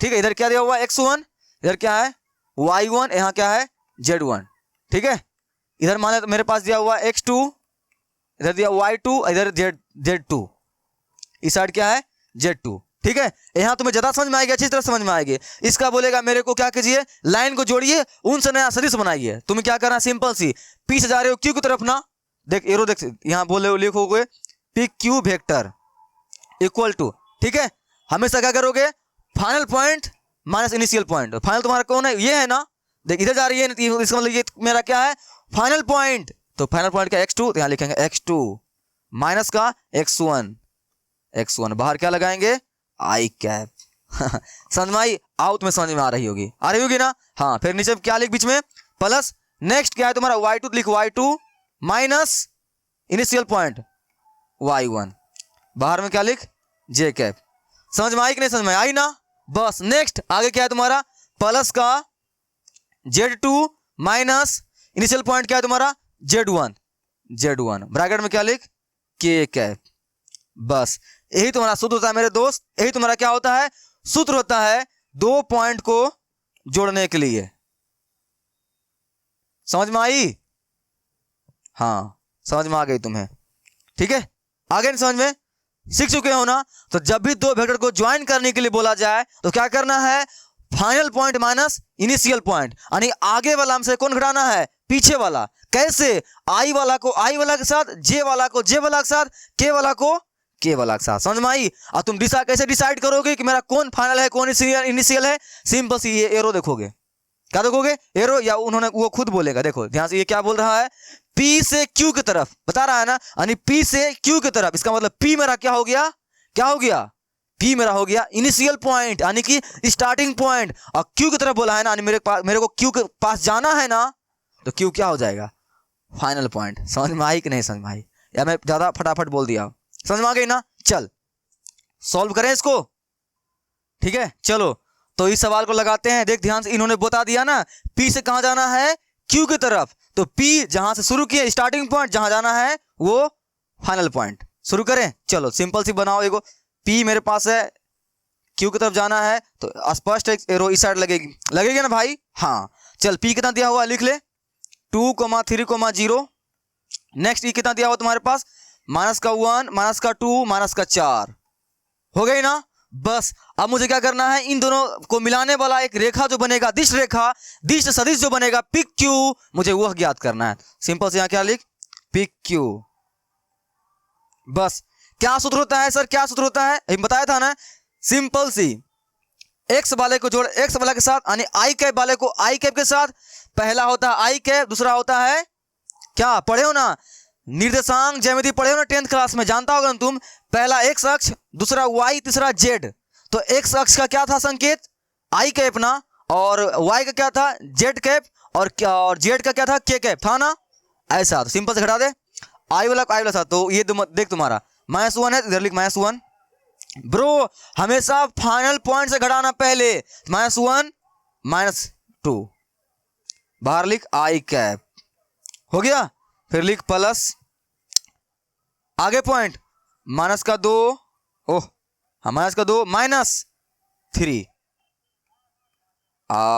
ठीक है, इधर क्या दिया हुआ है x1, इधर क्या है y1, यहाँ क्या है z1, ठीक है, इधर माने तो मेरे पास दिया हुआ है x2, इधर दिया y2, इधर z2, इस साइड क्या है z2, ठीक है। यहाँ तुम्हें ज्यादा समझ में आएगी, अच्छी तरह समझ में आएगी। इसका बोलेगा मेरे को क्या कीजिए, लाइन को जोड़िए, उनसे नया सदिश बनाइए। तुम्हें क्या करना, सिंपल सी, पी से जा रहे हो क्यू की तरफ ना, देख एरो देख, यहाँ बोले लिखोगे P Q vector equal to, ठीक है, हमेशा क्या करोगे final point minus initial point. Final तुम्हारा कौन है, ये है ना, देख इधर जा रही है, इसका मतलब ये मेरा क्या है फाइनल पॉइंट। तो फाइनल पॉइंट का x2, तो यहाँ लिखेंगे x2 माइनस का x1, बाहर क्या लगाएंगे आई कैप। समझ में आई, आउट में समझ में आ रही होगी ना, हाँ। फिर नीचे क्या लिख बीच में प्लस, नेक्स्ट क्या है तुम्हारा y2, लिख y2 minus initial point y1, बाहर में क्या लिख j कैप। समझ में आई कि नहीं समझ में आई ना, बस। नेक्स्ट आगे क्या है तुम्हारा प्लस का z2 माइनस इनिशियल पॉइंट क्या है तुम्हारा z1, ब्रैकेट में क्या लिख k कैप। बस यही तुम्हारा सूत्र होता है मेरे दोस्त, यही तुम्हारा क्या होता है सूत्र होता है दो पॉइंट को जोड़ने के लिए। समझ में आई, हाँ समझ में आ गई तुम्हें, ठीक है। आगे नहीं समझ में, सीख चुके हो ना। तो जब भी दो वेक्टर को ज्वाइन करने के लिए बोला जाए तो क्या करना है, final point minus initial point, यानी आगे वाला हमसे कौन घटाना है पीछे वाला। कैसे, आई वाला को आई वाला के साथ, जे वाला को जे वाला के साथ, के वाला को के वाला के साथ। समझ में आई। और तुम दिशा कैसे डिसाइड करोगे कि मेरा कौन फाइनल है कौन इनिशियल है, सिंपल सी ये एरो देखोगे। क्या देखोगे, एरो, या उन्होंने वो खुद बोलेगा। देखो ध्यान से, ये क्या बोल रहा है, P से Q की तरफ बता रहा है ना, यानी P से Q की तरफ, इसका मतलब P मेरा क्या हो गया, क्या हो गया, P मेरा हो गया इनिशियल पॉइंट यानी कि स्टार्टिंग पॉइंट, और Q की तरफ बोला है ना, यानी मेरे को Q के पास जाना है ना, तो Q क्या हो जाएगा फाइनल पॉइंट। समझ में आई कि नहीं समझ में आई, या मैं ज्यादा फटाफट बोल दिया, समझ में आ गई ना? चल सॉल्व करें इसको, ठीक है। चलो तो इस सवाल को लगाते हैं। देख ध्यान से, इन्होंने बता दिया ना पी से कहां जाना है, क्यू की तरफ। तो पी जहां से शुरू किए स्टार्टिंग पॉइंट, जहां जाना है वो फाइनल पॉइंट। शुरू करें, चलो सिंपल सी बनाओ। एगो पी मेरे पास है, क्यू की तरफ जाना है तो स्पष्ट एक एरो इस साइड लगेगी, लगेगी ना भाई? हाँ चल, पी कितना दिया हुआ लिख ले, 2,3,0। नेक्स्ट ई कितना दिया हुआ तुम्हारे पास, -1, -2, -4। हो गई ना? बस अब मुझे क्या करना है, इन दोनों को मिलाने वाला एक रेखा जो बनेगा, दिष्ट रेखा, दिष्ट सदिश जो बनेगा पिक क्यू, मुझे वह ज्ञात करना है। सिंपल से यहां क्या लिख, पिक क्यू। बस क्या सूत्र होता है सर, क्या सूत्र होता है, बताया था ना, सिंपल सी, एक्स वाले को जोड़ एक्स वाले के साथ, यानी आई कैप वाले को आई कैप के साथ। पहला होता है आई कैप, दूसरा होता है क्या, पढ़े हो ना, निर्देशांक ज्यामिति पढ़े हो ना 10th क्लास में, जानता होगा ना तुम। पहला एक्स अक्ष, दूसरा वाई, तीसरा जेड। तो एक्स अक्ष का क्या था संकेत, आई कैप ना, और वाई का क्या था, जेड कैप, और क्या, और जेड का क्या था, के कैप था ना। ऐसा तो सिंपल से घटा दे, आई वाला साथ। तो ये देख तुम्हारा -1 है, इधर लिख -1। ब्रो हमेशा फाइनल पॉइंट से घटाना पहले, -1 -2, बाहर लिख आई कैप, हो गया। फिर लिख प्लस, आगे पॉइंट -2, ओह हाँ -2, -3,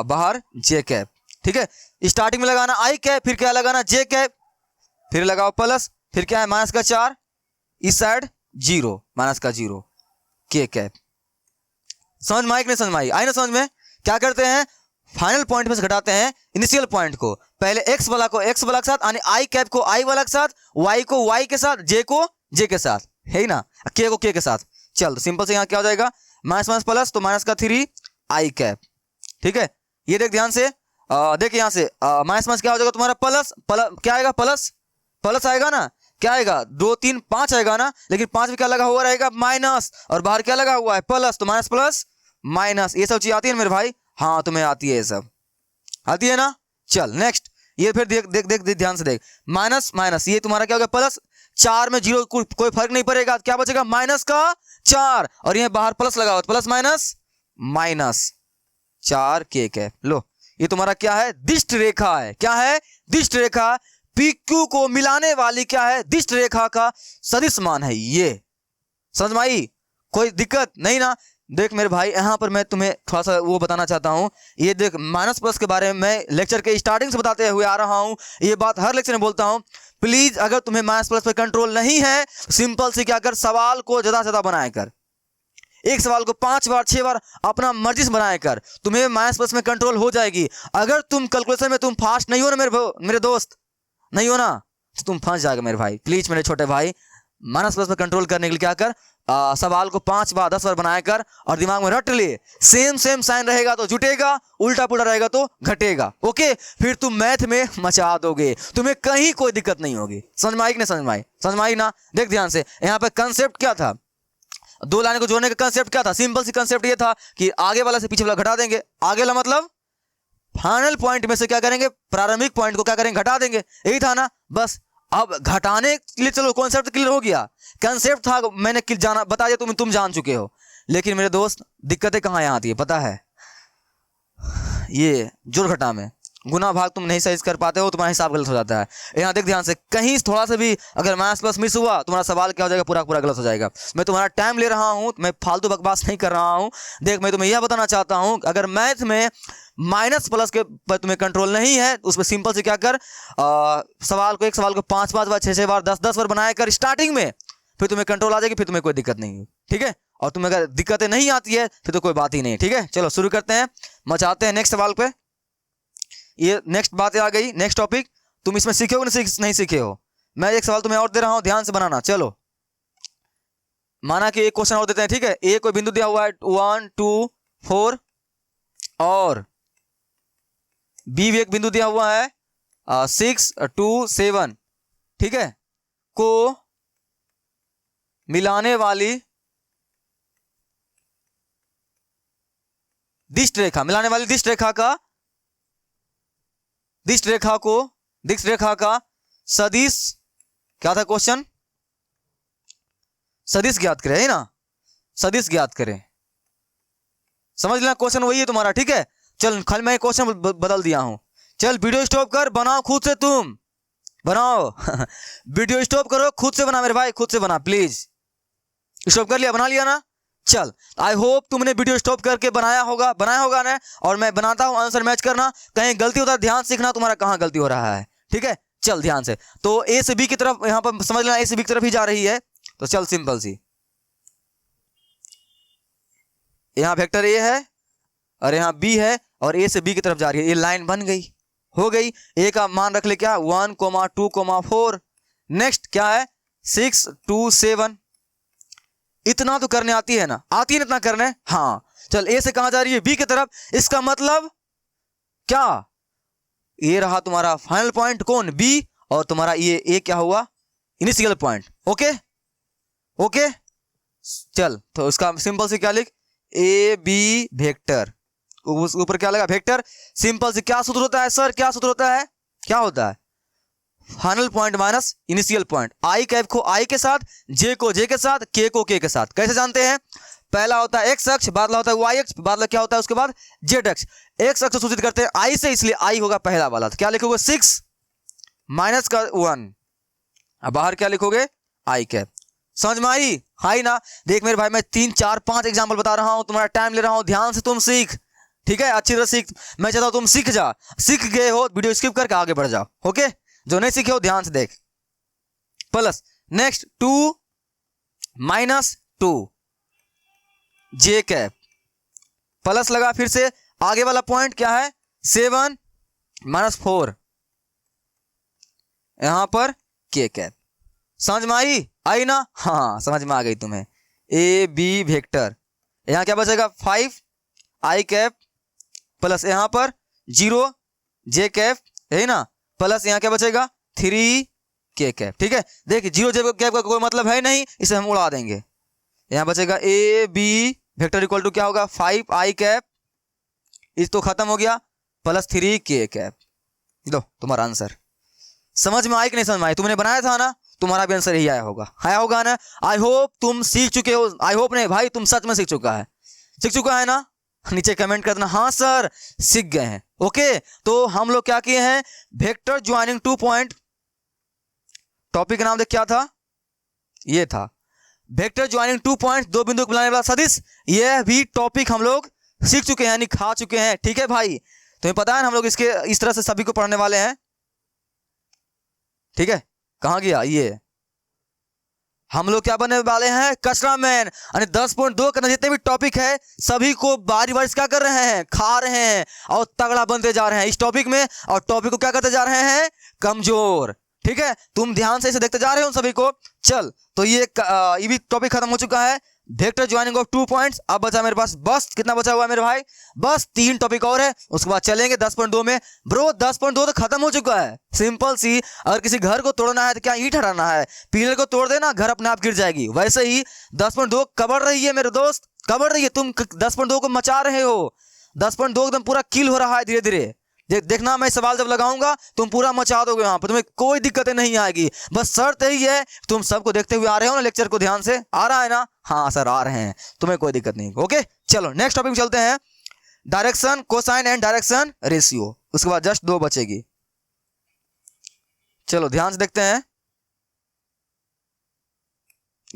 बाहर जे कैप, ठीक है। स्टार्टिंग में लगाना आई कैप, फिर क्या लगाना, जे कैप, फिर लगाओ प्लस, फिर क्या है -4, इस साइड 0, -0, के कैप। समझ में आई कि नहीं समझ में आई ना समझ में? क्या करते हैं, फाइनल पॉइंट में से घटाते हैं इनिशियल पॉइंट को। पहले एक्स वाला को एक्स वाला के साथ, यानी आई कैप को आई वाला के साथ, वाई को वाई के साथ, जे को जे के साथ, है ना, के को के साथ। चल तो सिंपल से यहाँ क्या हो जाएगा, माइनस प्लस, तो -3 आई कैप, ठीक है। ये देख ध्यान से, देख यहाँ से माइनस क्या हो जाएगा तुम्हारा, प्लस क्या आएगा, प्लस आएगा ना, क्या आएगा, 2 3 5 आएगा ना, लेकिन 5 में क्या लगा हुआ रहेगा, माइनस, और बाहर क्या लगा हुआ है, प्लस, तो माइनस प्लस माइनस। ये सब चीज आती है मेरे भाई? हाँ तुम्हें आती है, ये सब आती है ना। चल नेक्स्ट, ये फिर देख देख देख, देख ध्यान से देख, माइनस माइनस, ये तुम्हारा क्या हो गया, प्लस। 4 में 0 कोई फर्क नहीं पड़ेगा, क्या बचेगा, -4, और ये बाहर प्लस लगा हुआ, प्लस -4 के कैप। लो ये तुम्हारा क्या है, दिष्ट रेखा है। क्या है, दिष्ट रेखा, PQ को मिलाने वाली क्या है, दिष्ट रेखा का सदिश मान है ये। समझ में आई? कोई दिक्कत नहीं ना? देख मेरे भाई, यहाँ पर मैं तुम्हें थोड़ा सा वो बताना चाहता हूँ। ये देख माइनस प्लस के बारे में मैं लेक्चर के स्टार्टिंग से बताते हुए आ रहा हूँ, ये बात हर लेक्चर में बोलता हूँ। प्लीज अगर तुम्हें माइनस प्लस पर कंट्रोल नहीं है, सिंपल से क्या कर, सवाल को ज्यादा से ज्यादा बनाया कर। एक सवाल को 5 बार 6 बार अपना मर्जी से बनाया कर, तुम्हें माइनस प्लस में कंट्रोल हो जाएगी। अगर तुम कैलकुलेशन में तुम फास्ट नहीं हो ना मेरे दोस्त, नहीं हो ना, तो तुम फंस जाएगा मेरे भाई। प्लीज मेरे छोटे भाई, माइनस प्लस पर कंट्रोल करने के लिए क्या कर, सवाल को 5 बार 10 बार बनाया कर, और दिमाग में रट ले, सेम साइन रहेगा तो जुटेगा, उल्टा पुल्टा रहेगा तो घटेगा। ओके, फिर तुम मैथ में मचा दोगे, तुम्हें कहीं कोई दिक्कत नहीं होगी। समझ में आई कि नहीं समझ में आई? समझ में आई ना? देख ध्यान से, यहाँ पे कंसेप्ट क्या था, 2 लाइन को जोड़ने का कंसेप्ट क्या था, सिंपल सी कंसेप्ट ये था कि आगे वाला से पीछे वाला घटा देंगे। आगे वाला मतलब फाइनल पॉइंट में से क्या करेंगे, प्रारंभिक पॉइंट को क्या करेंगे, घटा देंगे, यही था ना। बस अब घटाने के लिए चलो कॉन्सेप्ट क्लियर हो गया, कंसेप्ट था मैंने जाना बता दिया, तुम जान चुके हो। लेकिन मेरे दोस्त दिक्कतें कहाँ यहाँ आती है पता है, ये जोड़ घटा में गुना भाग तुम नहीं सही कर पाते हो, तुम्हारा हिसाब गलत हो जाता है। यहाँ देख ध्यान से, कहीं थोड़ा सा भी अगर माइनस प्लस मिस हुआ, तुम्हारा सवाल क्या हो जाएगा, पूरा पूरा गलत हो जाएगा। मैं तुम्हारा टाइम ले रहा हूँ, मैं फालतू बकवास नहीं कर रहा हूँ। देख मैं तुम्हें यह बताना चाहता हूँ, अगर मैथ में माइनस प्लस के पर तुम्हें कंट्रोल नहीं है, उस पर सिंपल से क्या कर, सवाल को 5 5 बार 6 6 बार 10 10 बार बनाया कर स्टार्टिंग में, फिर तुम्हें कंट्रोल आ जाएगी, फिर तुम्हें कोई दिक्कत नहीं है, ठीक है। और तुम्हें अगर दिक्कतें नहीं आती है फिर तो कोई बात ही नहीं है, ठीक है। चलो शुरू करते हैं, मचाते हैं नेक्स्ट सवाल पे। ये नेक्स्ट बात आ गई, नेक्स्ट टॉपिक। तुम इसमें सीखे हो नहीं सीखे हो? मैं एक सवाल तुम्हें और दे रहा हूं, ध्यान से बनाना। चलो माना कि एक क्वेश्चन और देते हैं, ठीक है। ए कोई बिंदु दिया हुआ है 1 2 4, और बी भी एक बिंदु दिया हुआ है 6 2 7, ठीक है, को मिलाने वाली दिष्ट रेखा, मिलाने वाली दिष्ट रेखा का, दिष्ट रेखा का सदिश क्या था क्वेश्चन, सदिश ज्ञात करें, है ना, सदिश ज्ञात करें। समझ लेना क्वेश्चन वही है तुम्हारा, ठीक है। चल खाली मैं क्वेश्चन बदल दिया हूं। चल वीडियो स्टॉप कर, बनाओ खुद से, तुम बनाओ वीडियो स्टॉप करो, खुद से बना मेरे भाई, खुद से बना प्लीज। स्टॉप कर लिया, बना लिया ना। चल आई होप तुमने वीडियो स्टॉप करके बनाया होगा ना। और मैं बनाता हूं, आंसर मैच करना, कहीं गलती होता है ध्यान सीखना तुम्हारा कहां गलती हो रहा है, ठीक है। चल ध्यान से, तो ए से बी की तरफ यहां पर समझ लेना, ए से बी की तरफ ही जा रही है। तो चल सिंपल सी, यहां वेक्टर ए है और यहां बी है और ए से बी की तरफ जा रही है। ये लाइन बन गई, हो गई। ए का मान रख ले क्या, 1, 2, 4। नेक्स्ट क्या है, 6, 2, 7। इतना तो करने आती है ना, आती है ना इतना करने, हाँ। चल ए से कहां जा रही है, बी की तरफ। इसका मतलब क्या, ये रहा तुम्हारा फाइनल पॉइंट, कौन, बी, और तुम्हारा ये ए क्या हुआ, इनिशियल पॉइंट। Okay okay. चल तो इसका सिंपल से क्या लिख, ए बी वेक्टर, उस ऊपर क्या लगा, वेक्टर। सिंपल से क्या सूत्र होता है सर, क्या सूत्र होता है, क्या होता है, final point minus initial point. I cap को आई के साथ, जे को जे के साथ, के को के साथ। कैसे जानते हैं, पहला होता है एक्स अक्ष, बादला होता है वाई अक्ष, बादला क्या होता है उसके बाद जेड अक्ष। एक्स अक्ष सूचित करते हैं आई से, इसलिए आई होगा पहला वाला। तो क्या लिखोगे, 6 माइनस का 1, अब बाहर क्या लिखोगे, आई कैप। समझ में आई, हाई ना। देख मेरे भाई, मैं 3, 4, 5 एग्जाम्पल बता रहा हूं, तुम्हारा टाइम ले रहा हूं, ध्यान से तुम सीख, ठीक है, अच्छी तरह सीख। मैं चाहता हूं तुम सीख जा, सीख गए हो वीडियो स्किप करके आगे बढ़ जाओ। ओके, जो नहीं सीखे हो ध्यान से देख। प्लस नेक्स्ट 2 माइनस 2 जे कैप, प्लस लगा, फिर से आगे वाला पॉइंट क्या है, 7 माइनस 4, यहां पर के कैप। समझ में आई ना, हाँ समझ में आ गई तुम्हें। ए बी वेक्टर, यहां क्या बचेगा, 5 आई कैप, प्लस यहां पर 0 जे कैप, है ना, प्लस यहां क्या बचेगा, 3 के कैप, ठीक है। देखिए 0 जे कैप का कोई मतलब है नहीं, इसे हम उड़ा देंगे। यहां बचेगा A B vector equal to क्या होगा, 5 आई कैप, इस तो खत्म हो गया, प्लस 3 के कैप। लो तुम्हारा आंसर। समझ में आई कि नहीं समझ में आई, तुमने बनाया था ना, तुम्हारा भी आंसर यही आया होगा ना। आई होप तुम सीख चुके हो, आई होप नहीं भाई, तुम सच में सीख चुका है ना। नीचे कमेंट कर देना, हाँ सर सीख गए हैं। ओके, तो हम लोग क्या किए हैं, वेक्टर ज्वाइनिंग 2 पॉइंट, टॉपिक का नाम देख क्या था, ये था वेक्टर ज्वाइनिंग 2 पॉइंट, 2 बिंदु को मिलाने वाला सदिश। यह भी टॉपिक हम लोग सीख चुके हैं, यानी खा चुके हैं, ठीक है भाई। तुम्हें पता है ना, हम लोग इसके इस तरह से सभी को पढ़ने वाले हैं, ठीक है। कहां गया ये, हम लोग क्या बनने वाले हैं, कचरा मैन। यानी 10.2 का जितने भी टॉपिक है सभी को बारी बारी क्या कर रहे हैं, खा रहे हैं और तगड़ा बनते जा रहे हैं इस टॉपिक में, और टॉपिक को क्या करते जा रहे हैं, कमजोर, ठीक है। तुम ध्यान से इसे देखते जा रहे हो सभी को। चल तो ये भी टॉपिक खत्म हो चुका है, वेक्टर ज्वाइनिंग ऑफ 2 पॉइंट्स। अब बचा मेरे पास, बस कितना बचा हुआ है मेरे भाई, बस 3 टॉपिक और है, उसके बाद चलेंगे 10.2 में। ब्रो 10.2 तो खत्म हो चुका है, सिंपल सी। अगर किसी घर को तोड़ना है तो क्या ईंट हटाना है, पिलर को तोड़ देना, घर अपने आप गिर जाएगी। वैसे ही 10.2 कबड़ रही है मेरे दोस्त, कबड़ रही है। तुम 10.2 को मचा रहे हो, 10.2 एकदम पूरा किल हो रहा है धीरे धीरे। देखना, मैं सवाल जब लगाऊंगा तुम पूरा मचा दोगे, वहां पर तुम्हें कोई दिक्कतें नहीं आएगी। बस शर्त यही है, तुम सबको देखते हुए आ रहे हो ना, लेक्चर को ध्यान से आ रहा है ना, हाँ सर आ रहे हैं, तुम्हें कोई दिक्कत नहीं। ओके चलो नेक्स्ट टॉपिक में चलते हैं, direction cosine and direction ratio. उसके बाद जस्ट 2 बचेगी। चलो ध्यान से देखते हैं,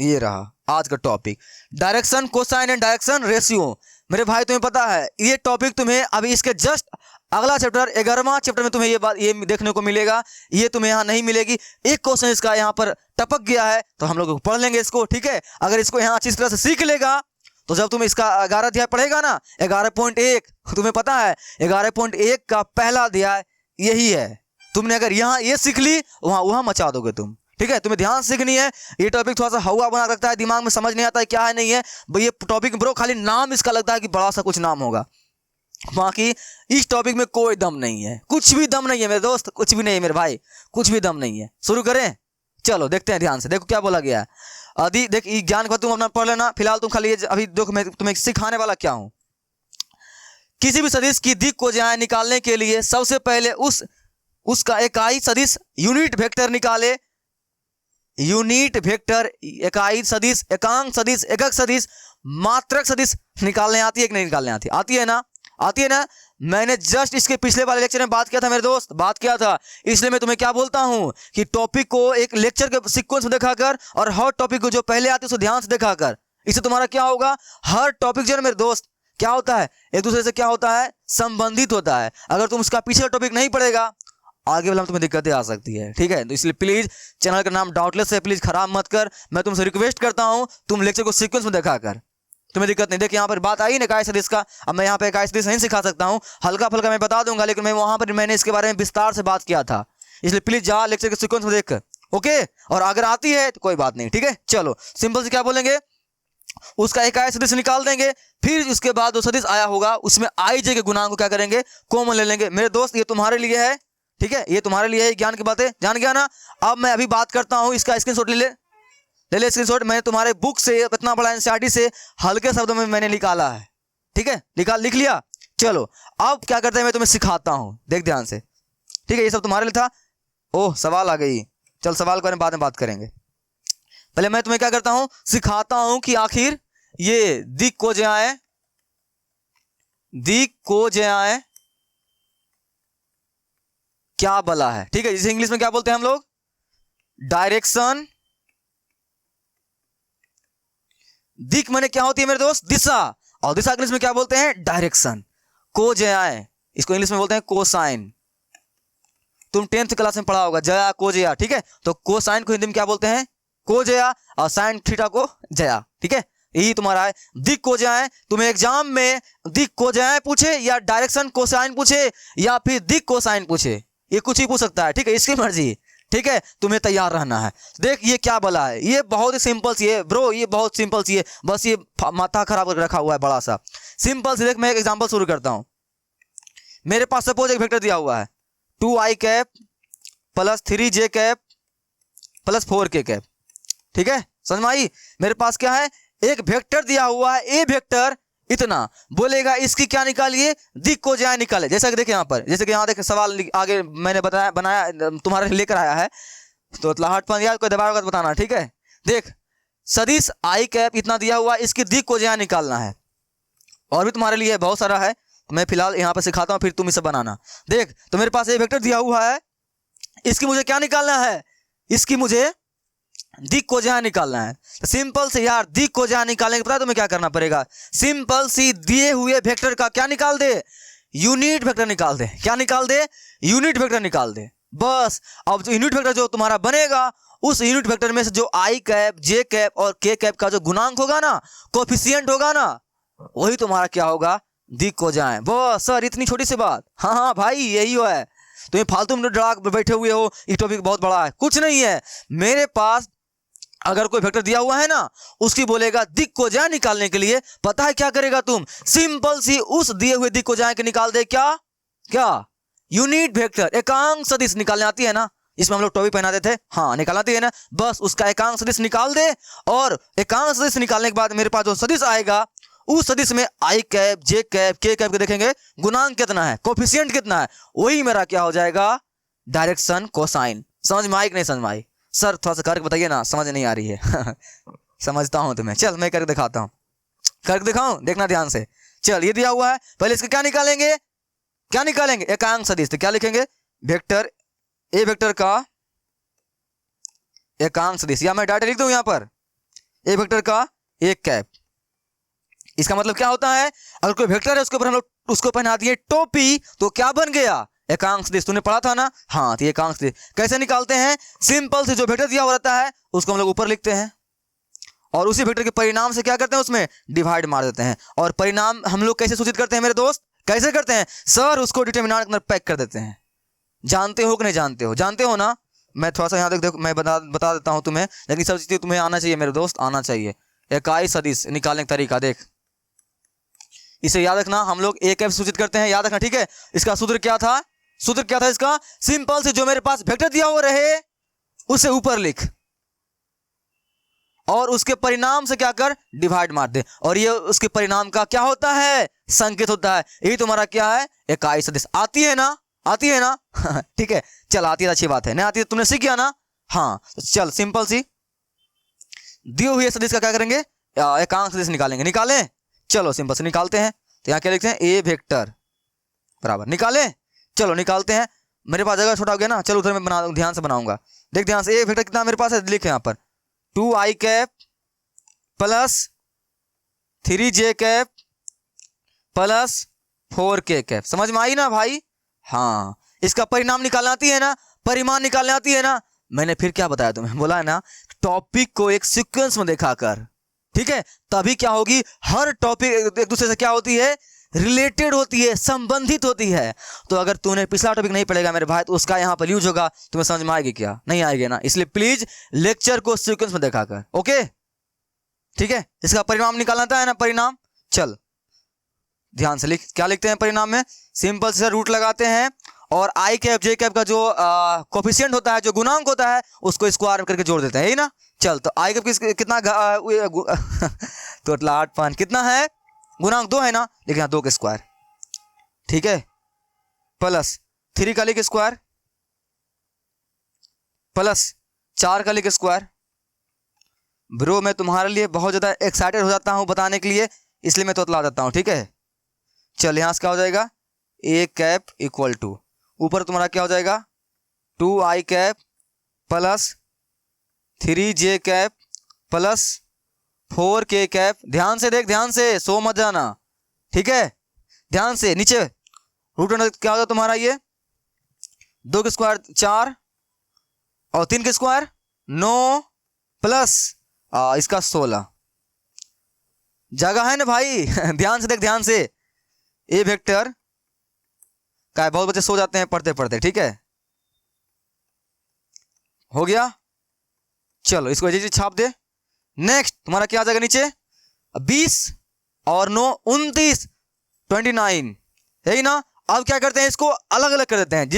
ये रहा आज का topic, direction cosine and direction ratio. मेरे भाई तुम्हें पता है ये टॉपिक तुम्हें अभी इसके जस्ट अगला चैप्टर 11वां चैप्टर में तुम्हें ये देखने को मिलेगा, ये तुम्हें यहाँ नहीं मिलेगी। एक क्वेश्चन इसका यहाँ पर टपक गया है, तो हम लोग पढ़ लेंगे इसको, ठीक है। अगर इसको यहाँ अच्छी तरह से सीख लेगा तो जब तुम इसका 11 अध्याय पढ़ेगा ना, 11.1, तुम्हें पता है 11.1 का पहला अध्याय यही है। तुमने अगर यहाँ ये सीख ली, वहां मचा दोगे तुम, ठीक है। तुम्हें ध्यान सीखनी है, ये टॉपिक थोड़ा सा हवा बना रखता है, दिमाग में समझ नहीं आता है क्या है नहीं है। ये टॉपिक ब्रो खाली नाम इसका लगता है कि बड़ा सा कुछ नाम होगा, बाकी इस टॉपिक में कोई दम नहीं है, कुछ भी दम नहीं है मेरे दोस्त, कुछ भी नहीं है मेरे भाई, कुछ भी दम नहीं है। शुरू करें, चलो देखते हैं ध्यान से। देखो क्या बोला गया है, आदि देख ज्ञान को तुम अपना पढ़ लेना, फिलहाल तुम खाली अभी देखो मैं तुम्हें सिखाने वाला क्या हूं। किसी भी सदिश की दिक् को ज्यादा निकालने के लिए सबसे पहले उसका इकाई सदिश यूनिट वेक्टर निकाले, यूनिट वेक्टर, इकाई सदिश, एकांक सदिश, एकक सदिश, मात्रक सदिश निकालने आती है कि नहीं निकालने आती? आती है ना? आती है ना? मैंने जस्ट इसके पिछले वाले लेक्चर में बात किया था मेरे दोस्त, बात किया था। इसलिए मैं तुम्हें क्या बोलता हूं कि टॉपिक को एक लेक्चर के सीक्वेंस में दिखाकर और हर टॉपिक को जो पहले आती है उसको ध्यान से दिखाकर, इससे तुम्हारा क्या होगा, हर टॉपिक जो है मेरे दोस्त क्या होता है, एक दूसरे से क्या होता है, संबंधित होता है। अगर तुम उसका पिछला टॉपिक नहीं पढ़ेगा आगे वाला में तुम्हें दिक्कतें आ सकती है, ठीक है? तो इसलिए प्लीज चैनल का नाम डाउटलेस है, प्लीज खराब मत कर। मैं तुमसे रिक्वेस्ट करता हूं तुम लेक्चर को सीक्वेंस में दिखाकर, तुम्हें दिक्कत नहीं। देखिए यहाँ पर बात आई ना इकाई सदिश का, अब मैं यहाँ पे इकाई सदिश नहीं सिखा सकता हूँ, हल्का फुल्का मैं बता दूंगा, लेकिन मैं वहां पर मैंने इसके बारे में विस्तार से बात किया था। इसलिए प्लीज जा लेक्चर के सीक्वेंस में देख कर, ओके? और अगर आती है तो कोई बात नहीं, ठीक है? चलो सिंपल से क्या बोलेंगे, उसका इकाई सदिश निकाल देंगे, फिर उसके बाद जो सदिश आया होगा उसमें आई जे के गुणांक को क्या करेंगे, कॉमन ले लेंगे। मेरे दोस्त ये तुम्हारे लिए है, ठीक है? ये तुम्हारे लिए है, ज्ञान की बातें जान गया ना? अब मैं अभी बात करता हूं, इसका स्क्रीनशॉट ले ले स्क्रीनशॉट। मैंने तुम्हारे बुक से इतना बड़ा एनसीईआरटी से हल्के शब्दों में मैंने निकाला है, ठीक है? लिख लिया। चलो अब क्या करते हैं, मैं तुम्हें सिखाता हूं, देख ध्यान से, ठीक है? ये सब तुम्हारे लिए था। ओह सवाल आ गई, चल सवाल के बारे में बाद में बात करेंगे। पहले मैं तुम्हें क्या करता हूं, सिखाता हूं कि आखिर ये दिक को ज्याए क्या बला है, ठीक है? जिसे इंग्लिश में क्या बोलते हैं हम लोग, डायरेक्शन। दिक माने क्या होती है मेरे दोस्त, दिशा, और दिशा इंग्लिश में क्या बोलते हैं, डायरेक्शन। को जयाए इसको इंग्लिश में बोलते हैं कोसाइन। तुम 10th क्लास में पढ़ा होगा जया को जया, ठीक है? तो कोसाइन को हिंदी में क्या बोलते हैं, को जया, और साइन थीटा को जया, ठीक है? यही तुम्हारा है दिक को जाए। तुम्हें एग्जाम में दिक को जाए पूछे या डायरेक्शन कोसाइन पूछे या फिर दिक कोसाइन पूछे, ये कुछ ही पूछ सकता है, ठीक है? इसकी मर्जी, ठीक है? तुम्हें तैयार रहना है। देख ये क्या बला है, ये बहुत ही सिंपल सी है ब्रो, ये बहुत सिंपल सी है, बस ये माथा खराब करके रखा हुआ है बड़ा सा सिंपल सी। देख मैं एक एग्जांपल शुरू करता हूं। मेरे पास सपोज एक वेक्टर दिया हुआ है 2i cap plus 3j cap plus 4k cap, ठीक है? समझ में आई? मेरे पास क्या है, एक वेक्टर दिया हुआ है, ए वेक्टर इतना, बोलेगा इसकी क्या निकालिए, दिक को जाए निकाले। जैसा कि देखिए यहाँ पर, जैसे कि यहाँ देख सवाल आगे मैंने बताया बनाया तुम्हारे लेकर आया है, तो हट पर यार कोई दबाव होगा तो बताना, ठीक है? देख सदिश आई कैप इतना दिया हुआ है, इसकी दिक को जाए निकालना है, और भी तुम्हारे लिए बहुत सारा है, मैं फिलहाल यहाँ पर सिखाता हूँ, फिर तुम इसे बनाना। देख तो मेरे पास ये वेक्टर दिया हुआ है, इसकी मुझे क्या निकालना है, इसकी मुझे दिक को जहाँ निकालना है। तो सिंपल से यार दिक को जहाँ निकालने के पता है तुम्हें क्या करना पड़ेगा, सिंपल सी दिए हुए वेक्टर का क्या निकाल दे, यूनिट वेक्टर निकाल दे। क्या निकाल दे, यूनिट वेक्टर निकाल दे, बस। अब जो यूनिट वेक्टर जो तुम्हारा बनेगा, उस यूनिट वेक्टर में से जो आई कैप जे कैप और के कैप का जो गुणांक होगा ना, कोफिशिएंट होगा ना, वही तुम्हारा क्या होगा, दिक को जाए। बस सर इतनी छोटी सी बात, हाँ हाँ भाई यही है। तुम्हें फालतू में डरा बैठे हुए हो, ये टॉपिक बहुत बड़ा है, कुछ नहीं है। मेरे पास अगर कोई वेक्टर दिया हुआ है ना, उसकी बोलेगा दिक को जाए निकालने के लिए, पता है क्या करेगा तुम, सिंपल सी उस दिए हुए दिक को जाए के निकाल दे, क्या क्या, यूनिट वेक्टर एकांक सदिश निकालने आती है ना, इसमें हम लोग टॉपिक पहनाते थे, हाँ निकाल आती है ना, बस उसका एकांक सदिश निकाल दे। और एकांक सदिश निकालने के बाद मेरे पास जो सदिश आएगा, उस सदिश में आई कैप जे कैप के कैप के देखेंगे गुणांक कितना है, कोफिशिएंट कितना है, वही मेरा क्या हो जाएगा, डायरेक्शन कोसाइन। समझ में आई कि नहीं समझ में आई? सर थोड़ा सा करके बताइए ना, समझ नहीं आ रही है समझता हूं तुम्हें, चल मैं करके दिखाता हूं, करके दिखाऊं, देखना ध्यान से। चल ये दिया हुआ है, पहले इसका क्या निकालेंगे, क्या निकालेंगे, एकांक सदिश। तो क्या लिखेंगे, वेक्टर ए वेक्टर का एकांक सदिश, या मैं डायरेक्ट लिख दूं यहां पर ए वेक्टर का एक कैप। इसका मतलब क्या होता है, अगर कोई वेक्टर है उसके ऊपर हम लोग उसको पहना दिए टोपी, तो क्या बन गया, एकांक सदिश। तूने पढ़ा था ना, हाँ तो ये एकांक सदिश कैसे निकालते हैं, सिंपल से जो वेक्टर दिया हुआ रहता है उसको हम लोग ऊपर लिखते हैं, और उसी वेक्टर के परिणाम से क्या करते हैं, उसमें डिवाइड मार देते हैं। और परिणाम हम लोग कैसे सूचित करते हैं मेरे दोस्त, कैसे करते हैं सर, उसको डिटरमिनेंट के अंदर पैक कर देते हैं। जानते हो कि नहीं जानते हो, जानते हो ना? मैं थोड़ा सा यहाँ तक देखो, मैं बता देता हूँ तुम्हें, लेकिन सब चीजें तुम्हें आना चाहिए मेरे दोस्त, आना चाहिए। इकाई सदिश निकालने का तरीका देख, इसे याद रखना, हम लोग एक कैप सूचित करते हैं, याद रखना, ठीक है? इसका सूत्र क्या था, सूत्र क्या था इसका, सिंपल से जो मेरे पास वेक्टर दिया हुआ रहे उसे ऊपर लिख, और उसके परिणाम से क्या कर, डिवाइड मार दे, और ये उसके परिणाम का क्या होता है, संकेत होता है। यही तुम्हारा क्या है, इकाई सदिश। आती है ना, आती है ना ठीक है, चल आती है, अच्छी बात है। नहीं आती है तुमने सीख गया ना, हाँ तो चल सिंपल सी दिए हुए सदिश का क्या करेंगे, एकांक सदिश निकालेंगे। निकालें, चलो सिंपल से निकालते हैं। तो यहाँ क्या लिखते हैं, ए वेक्टर बराबर, निकालें, चलो निकालते हैं। मेरे पास जगह छोटा हो गया ना, चलो उधर मैं बना ध्यान से बनाऊंगा। देख ध्यान से, ए वेक्टर कितना मेरे पास है, लिखे यहाँ पर 2i cap plus 3j cap plus 4k cap. समझ में आई ना भाई? हाँ, इसका परिणाम निकालना आती है ना, परिमाण निकालने आती है ना। मैंने फिर क्या बताया तुम्हें, बोला है ना टॉपिक को एक सीक्वेंस में देखा कर, ठीक है, तभी क्या होगी, हर टॉपिक एक दूसरे से क्या होती है, रिलेटेड होती है, संबंधित होती है। तो अगर तूने पिछला टॉपिक नहीं पढ़ेगा मेरे भाई, तो उसका यहाँ पर यूज होगा, तुम्हें समझ में आएगी क्या, नहीं आएगी ना। इसलिए प्लीज लेक्चर को सीक्वेंस में देखा कर, ओके ठीक है। इसका परिणाम निकालना था है ना, परिणाम, चल ध्यान से लिख, क्या लिखते हैं परिणाम में, सिंपल से रूट लगाते हैं और आई कैप जे कैप का जो कोफिशिएंट होता है, जो गुणांक होता है, उसको स्क्वायर करके जोड़ देते हैं, यही ना। चल तो आई कैप कितना तो 8 कितना है, गुणांक 2 है ना, लेकिन यहाँ 2 के स्क्वायर, ठीक है, प्लस 3 का लिख स्क्वायर प्लस 4 का लिख स्क्वायर। ब्रो मैं तुम्हारे लिए बहुत ज़्यादा एक्साइटेड हो जाता हूँ बताने के लिए, इसलिए मैं तोतला जाता हूँ, ठीक है। चल यहाँ से क्या हो जाएगा, ए कैप इक्वल टू, ऊपर तुम्हारा क्या हो जाएगा 2i cap plus 3j cap plus 4k cap. ध्यान से देख, ध्यान से, सो मत जाना, ठीक है, ध्यान से। नीचे रूट अंडर क्या होगा तुम्हारा, ये 2 के स्क्वायर 4 और 3 के स्क्वायर 9 प्लस इसका 16 जगह है ना भाई ध्यान से देख, ध्यान से। ए वेक्टर का बहुत बच्चे सो जाते हैं पढ़ते पढ़ते, ठीक है, हो गया। चलो इसको जी छाप दे। नेक्स्ट तुम्हारा क्या आ जाएगा नीचे, 20 और 9 29 29, है ही ना। अब क्या करते हैं, इसको अलग अलग कर देते हैं।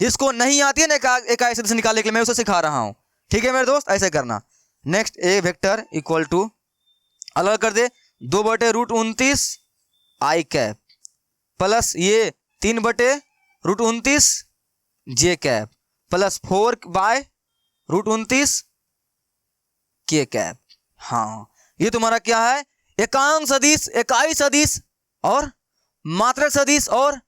जिसको नहीं आती है ना एक ऐसे से निकालने के लिए, मैं उसे सिखा रहा हूं, ठीक है मेरे दोस्त, ऐसे करना। Next A vector equal to, अलग कर दे, 2/√29 आई कैप प्लस ये 3/√29 जे कैप प्लस 4/√29 के कैप। हाँ ये तुम्हारा क्या है, एकांक सदिश, इकाई सदिश और मात्रक सदिश और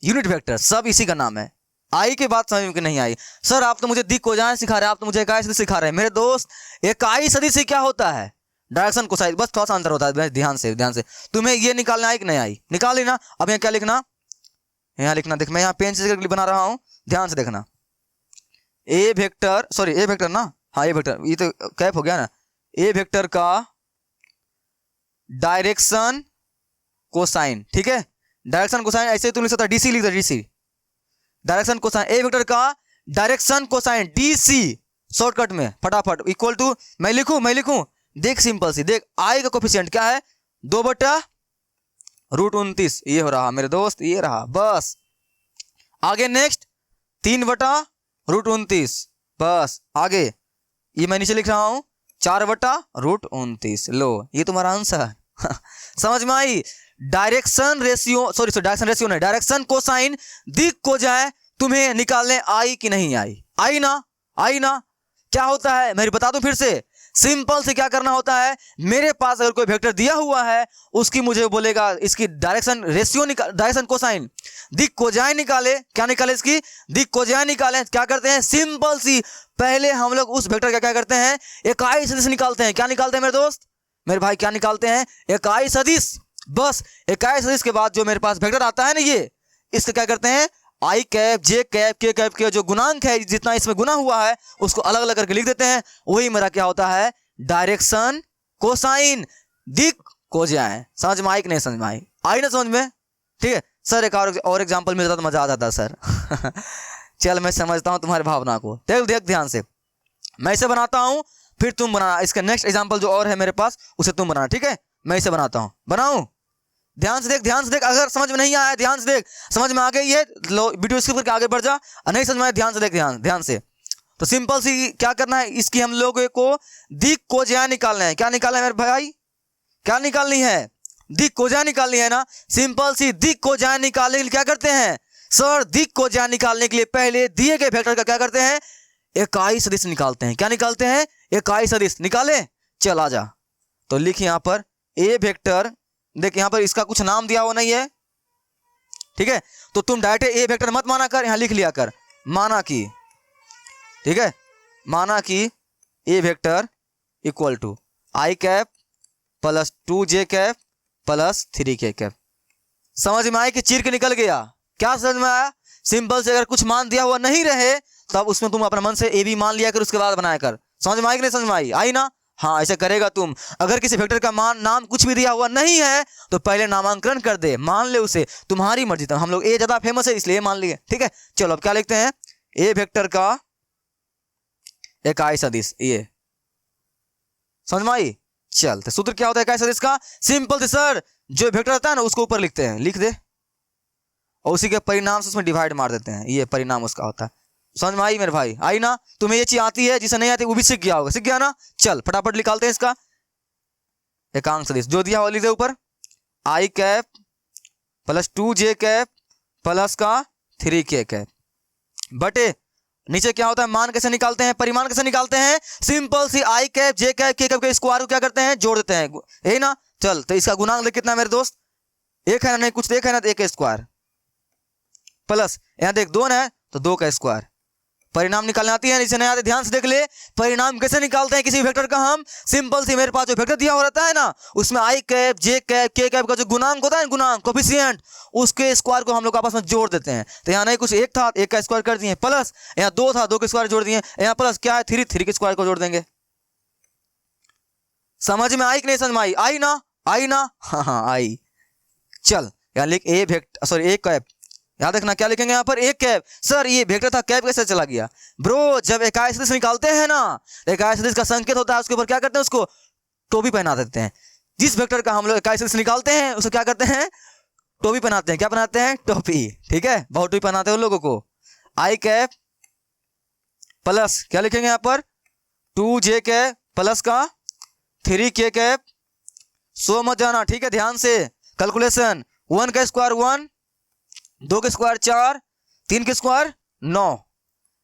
यूनिट वेक्टर, सब इसी का नाम है। आई के बात समझ में नहीं आई सर, आप तो मुझे दिक् कोजाएं सिखा रहे हैं, आप तो मुझे इकाई सदिश सिखा रहे हैं। मेरे दोस्त इकाई सदिश से क्या होता है, डायरेक्शन कोसाइन, बस थोड़ा सा अंतर होता है। ध्यान से, ध्यान से, तुम्हें ये निकालना आई कि नहीं आई, निकाल लेना। अब यहाँ क्या लिखना, यहाँ लिखना, देख मैं यहाँ पेन से बना रहा हूँ, ध्यान से देखना। ए वेक्टर, सॉरी ए वेक्टर ना, हाँ ए वेक्टर, ये तो कैप हो गया ना। ए वेक्टर का डायरेक्शन कोसाइन, ठीक है, डायरेक्शन कोसाइन ऐसे तुम लिख सकता, डीसी लिख दो, डीसी डायरेक्शन कोसाइन। ए वेक्टर का डायरेक्शन कोसाइन डीसी शॉर्टकट में फटाफट इक्वल टू, मैं लिखूं, देख सिंपल सी देख, आई का कोफिशिएंट क्या है 2/√29, ये हो रहा मेरे दोस्त, ये रहा, बस आगे नेक्स्ट 3/√29, बस आगे ये मैं नीचे लिख रहा हूं 4/√29। लो ये तुम्हारा आंसर समझ में आई। Direction ratio, sorry direction ratio नहीं, डायरेक्शन कोसाइन दिख को जाए तुम्हें निकालने आई कि नहीं आई, आई ना, आई ना। क्या होता है मैं बता दूं फिर से, सिंपल से क्या करना होता है, मेरे पास अगर कोई वेक्टर दिया हुआ है, उसकी मुझे बोलेगा इसकी डायरेक्शन रेशियो डायरेक्शन कोसाइन दिख कोजाए निकाले, क्या निकाले, इसकी दिख कोजाए निकाले। क्या करते हैं, सिंपल सी, पहले हम लोग उस वेक्टर का क्या करते हैं, इकाई सदिश निकालते हैं। क्या निकालते हैं मेरे दोस्त, मेरे भाई, क्या निकालते हैं, इकाई सदिश। बस इकाई सदिश के बाद जो मेरे पास वेक्टर आता है ना, ये इसका क्या करते हैं, आई कैप जे कैप के कैप के जो गुणांक है, जितना इसमें गुना हुआ है, उसको अलग अलग करके लिख देते हैं। वही मेरा क्या होता है, डायरेक्शन कोसाइन दिख कोजाए। समझ में आई कि नहीं समझ में आई, आई ना समझ में, ठीक है सर। एक और एग्जांपल मिल जाता तो मजा आ जाता सर चल मैं समझता हूं तुम्हारी भावना को, देख ध्यान से, मैं इसे बनाता हूं फिर तुम बनाना। इसका नेक्स्ट एग्जाम्पल जो और है मेरे पास, उसे तुम बनाना, ठीक है। मैं इसे बनाता हूं, बनाऊं, ध्यान से देख, ध्यान से देख। अगर समझ में नहीं आया ध्यान से देख, समझ में आ गई है लो वीडियो स्किप करके आगे बढ़ जा, नहीं समझ में आया ध्यान से देख, ध्यान से। तो सिंपल सी क्या करना है, इसकी हम लोगों को दिख कोजाए निकालना है। क्या निकालना है मेरे भाई, क्या निकालनी है, दिख कोजाए निकालनी है ना। सिंपल सी दिख कोजाए निकालने के लिए क्या करते हैं सर, दिख कोजाए निकालने के लिए पहले दिए गए वेक्टर का क्या करते हैं, इकाई सदिश निकालते हैं। क्या निकालते हैं? इकाई सदिश। निकाले? चल आ जा। तो लिख यहां पर ए वेक्टर, देख यहां पर इसका कुछ नाम दिया हुआ नहीं है, ठीक है, तो तुम डायरेक्ट ए वेक्टर मत माना कर, यहां लिख लिया कर माना कि, ठीक है, माना कि A vector equal to i cap plus 2j cap plus 3k cap. समझ में आया कि चीर के निकल गया? क्या समझ में आया? सिंपल से अगर कुछ मान दिया हुआ नहीं रहे तब उसमें तुम अपने मन से ए बी मान लिया कर, उसके बाद बनाया कर। समझ में आई कि नहीं समझ में आई? आई ना? हाँ, ऐसे करेगा तुम। अगर किसी वेक्टर का मान नाम कुछ भी दिया हुआ नहीं है तो पहले नामांकन कर दे, मान ले उसे, तुम्हारी मर्जी। तो हम लोग ए ज्यादा फेमस है इसलिए मान लिए, ठीक है। चलो अब क्या लिखते हैं? ए वेक्टर का इकाई सदिश, ये समझ में आई? चल, तो सूत्र क्या होता है इकाई सदिश का? सिंपल से सर, जो वेक्टर रहता है ना उसको ऊपर लिखते हैं, लिख दे, और उसी के परिणाम से उसमें डिवाइड मार देते हैं, ये परिणाम उसका होता है। समझ में आई मेरे भाई? आई ना? तुम्हें ये चीज आती है, जिसे नहीं आती वो भी सीख गया होगा, सीख गया ना? चल फटाफट निकालते हैं इसका एकांक सदिश। जो दिया हुआ लिख दे ऊपर, i cap plus 2j cap plus का 3k कैप बटे नीचे क्या होता है? मान कैसे निकालते हैं? परिमाण कैसे निकालते हैं? सिंपल सी आई कैप जे कैप के कैप के स्क्वायर को क्या करते हैं? जोड़ देते हैं, यही ना? चल, तो इसका गुणांक देख कितना है मेरे दोस्त? एक है ना? नहीं कुछ देख है ना? तो एक स्क्वायर प्लस यहां देख 2 है तो 2 का स्क्वायर। परिणाम निकालने आती है, इसे नहीं आते ध्यान से देख ले। परिणाम कैसे निकालते हैं किसी वेक्टर का? हम सिंपल सी, मेरे पास जो वेक्टर दिया हो रहता है ना उसमें आई कैप जे कैप के कैप का जो गुणांक होता है, गुणांक कोफिशिएंट, उसके स्क्वायर को हम लोग आपस में जोड़ देते हैं। तो यहाँ नहीं कुछ एक था, एक का स्क्वायर कर दिए, प्लस यहाँ 2 था, 2 के स्क्वायर जोड़ दिए, यहाँ प्लस क्या है 3 के स्क्वायर को जोड़ देंगे। समझ में आई कि नहीं समझ में आई? आई ना? आई ना? हाँ हाँ आई। चल यहाँ लिख ए वेक्टर, सॉरी ए कैप, याद रखना क्या लिखेंगे यहाँ पर? एक कैप। सर ये वेक्टर था, कैप कैसे चला गया? ब्रो जब इकाई सदिश निकालते हैं ना, इकाई सदिश का संकेत होता है, उसके ऊपर क्या करते हैं? उसको टोपी पहना देते हैं। जिस वेक्टर का हम लोग इकाई सदिश निकालते हैं उसे क्या करते हैं? टोपी पहनाते हैं। क्या पहनाते हैं? टोपी, ठीक है, बहुत टोपी पहनाते हैं उन लोगों को। आई कैप प्लस क्या लिखेंगे यहाँ पर? 2j कैप प्लस का 3k कैप। सो मत जाना, ठीक है, ध्यान से कैलकुलेशन। 1 का स्क्वायर 1, 2 के स्क्वायर 4, 3 के स्क्वायर 9।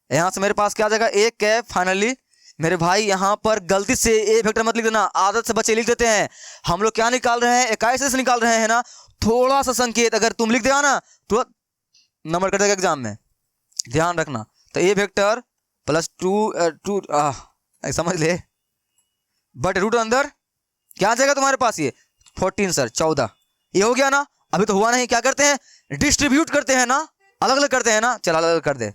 यहां से मेरे पास क्या आ जाएगा? एक कैप। फाइनली मेरे भाई यहाँ पर गलती से ए वेक्टर मत लिख देना, आदत से बच्चे लिख देते हैं। हम लोग क्या निकाल रहे हैं? इकाई सदिश निकाल रहे हैं ना। थोड़ा सा संकेत अगर तुम लिख देगा ना तो नंबर कट जाएगा एग्जाम में, ध्यान रखना। तो ए वेक्टर प्लस 2 समझ ले, बट रूट अंदर क्या आ जाएगा तुम्हारे पास? ये 14 सर 14। ये हो गया ना? अभी तो हुआ नहीं। क्या करते हैं? डिस्ट्रीब्यूट करते हैं ना, अलग अलग करते हैं ना। चल अलग अलग कर दे।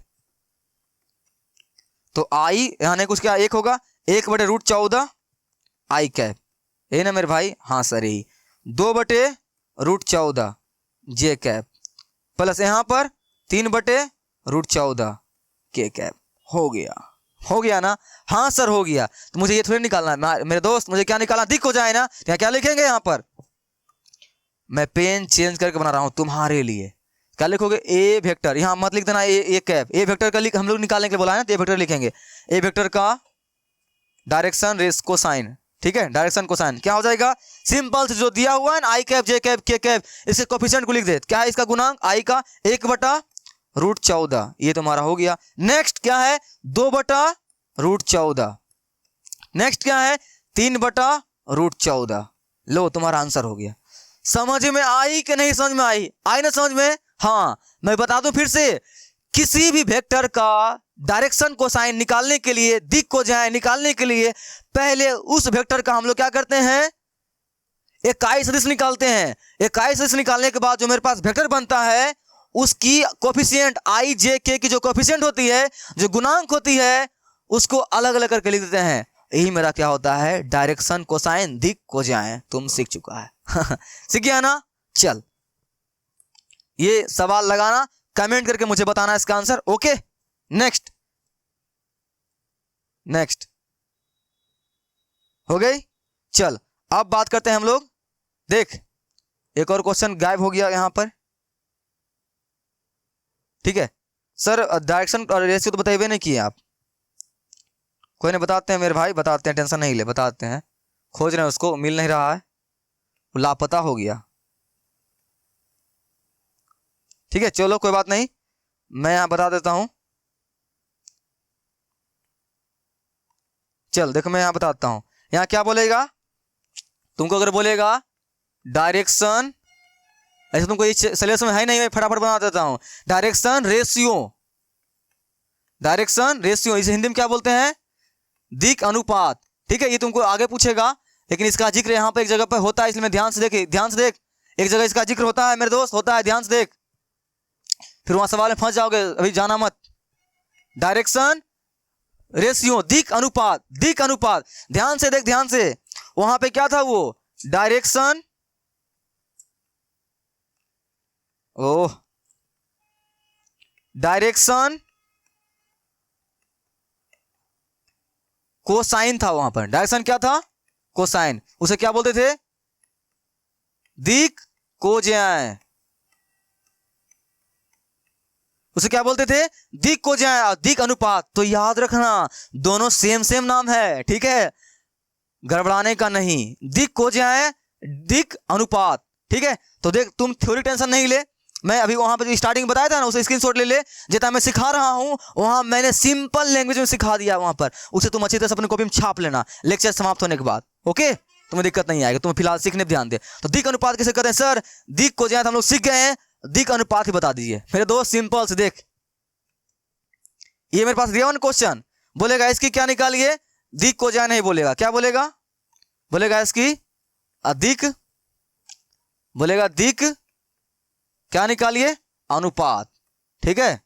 तो आई यहां नहीं कुछ, क्या एक होगा 1 बटे रूट 14 आई कैप, ये ना मेरे भाई? हाँ सर यही। 2 बटे रूट 14 जे कैप प्लस यहां पर 3 बटे रूट 14 के कैप। हो गया, हो गया ना? हाँ सर हो गया। तो मुझे ये थोड़ी निकालना है मेरे दोस्त, मुझे क्या निकालना? दिख हो जाए ना। तो क्या लिखेंगे यहाँ पर? मैं पेन चेंज करके बना रहा हूं तुम्हारे लिए। क्या लिखोगे? ए वेक्टर, यहां मत लिख देना ए कैप। ए वेक्टर का हम लोग निकालने के लिए बोला है ना, तो ए वेक्टर लिखेंगे। ए वेक्टर का डायरेक्शन रेस कोसाइन, ठीक है, डायरेक्शन कोसाइन क्या हो जाएगा? सिंपल से जो दिया हुआ है ना आई कैप जे कैप के कैप, इसके कोफिशिएंट को लिख दे। क्या है इसका गुणांक? आई का 1 बटा रूट 14, ये तुम्हारा हो गया। नेक्स्ट क्या है? 2 बटा रूट 14। नेक्स्ट क्या है? 3 बटा रूट 14। लो तुम्हारा आंसर हो गया। समझ में आई कि नहीं समझ में आई? आई ना समझ में? हाँ, मैं बता दूं फिर से, किसी भी वेक्टर का डायरेक्शन कोसाइन निकालने के लिए, दिक को जाए निकालने के लिए, पहले उस वेक्टर का हम लोग क्या करते हैं? इकाई सदिश निकालते हैं। इकाई सदिश निकालने के बाद जो मेरे पास वेक्टर बनता है उसकी कोफिशिएंट आई जे के की जो कोफिशिएंट होती है, जो गुणांक होती है, उसको अलग अलग करके लिख देते हैं। यही मेरा क्या होता है? डायरेक्शन कोसाइन दिक को जाए। तुम सीख चुका है सीख गया ना? चल ये सवाल लगाना, कमेंट करके मुझे बताना इसका आंसर। ओके, नेक्स्ट नेक्स्ट हो गई। चल अब बात करते हैं हम लोग। देख एक और क्वेश्चन गायब हो गया यहां पर, ठीक है सर। डायरेक्शन और रेशियो तो बताए हुए नहीं किए आप। कोई नहीं, बताते हैं मेरे भाई, बताते हैं, टेंशन नहीं ले, बताते हैं। खोज रहे हैं उसको, मिल नहीं रहा है, वो लापता हो गया। ठीक है चलो कोई बात नहीं, मैं यहां बता देता हूं। चल देखो मैं यहाँ बताता हूँ, यहाँ क्या बोलेगा तुमको, अगर बोलेगा डायरेक्शन, ऐसे तुमको ये सिलेबस में है नहीं, मैं फटाफट बना देता हूँ। डायरेक्शन रेशियो, डायरेक्शन रेशियो इसे हिंदी में क्या बोलते हैं, दिक अनुपात। ठीक है, ये तुमको आगे पूछेगा, लेकिन इसका जिक्र यहाँ पे एक जगह पे होता है, इसलिए मैं ध्यान से देख, ध्यान से देख, एक जगह इसका जिक्र होता है मेरे दोस्त, होता है, ध्यान से देख, फिर वहां सवाल में फंस जाओगे, अभी जाना मत। डायरेक्शन रेशियो, दिक अनुपात, दिक अनुपात, ध्यान से देख, ध्यान से, वहां पे क्या था वो, डायरेक्शन, ओह डायरेक्शन कोसाइन था वहां पर, डायरेक्शन क्या था, कोसाइन, उसे क्या बोलते थे, दिक कोज्याय, उसे क्या बोलते थे, दिक कोज्याय, दिक अनुपात। तो याद रखना दोनों सेम सेम नाम है, ठीक है, गड़बड़ाने का नहीं, दिक कोज्याय, दिक अनुपात। ठीक है, तो देख तुम थ्योरी टेंशन नहीं ले, मैं अभी वहां पे जो स्टार्टिंग बताया था ना उसे स्क्रीनशॉट ले ले, जितना मैं सिखा रहा हूं वहां मैंने सिंपल लैंग्वेज में सिखा दिया वहां पर, उसे तुम अच्छी तरह से अपनी कॉपी में छाप लेना लेक्चर समाप्त होने के बाद, ओके, तुम्हें दिक्कत नहीं आएगी, तुम फिलहाल सीखने ध्यान दे। तो दिक अनुपात कैसे करते हैं सर, दिक को हम लोग सीख गए हैं, दिक अनुपात ही बता दीजिए मेरे दोस्त, सिंपल से देख, ये मेरे पास दिया हुआ क्वेश्चन, बोलेगा इसकी क्या निकालिए, दिक को जाए नहीं बोलेगा, क्या बोलेगा, बोलेगा इसकी अधिक, बोलेगा दिक क्या निकालिए, अनुपात। ठीक है,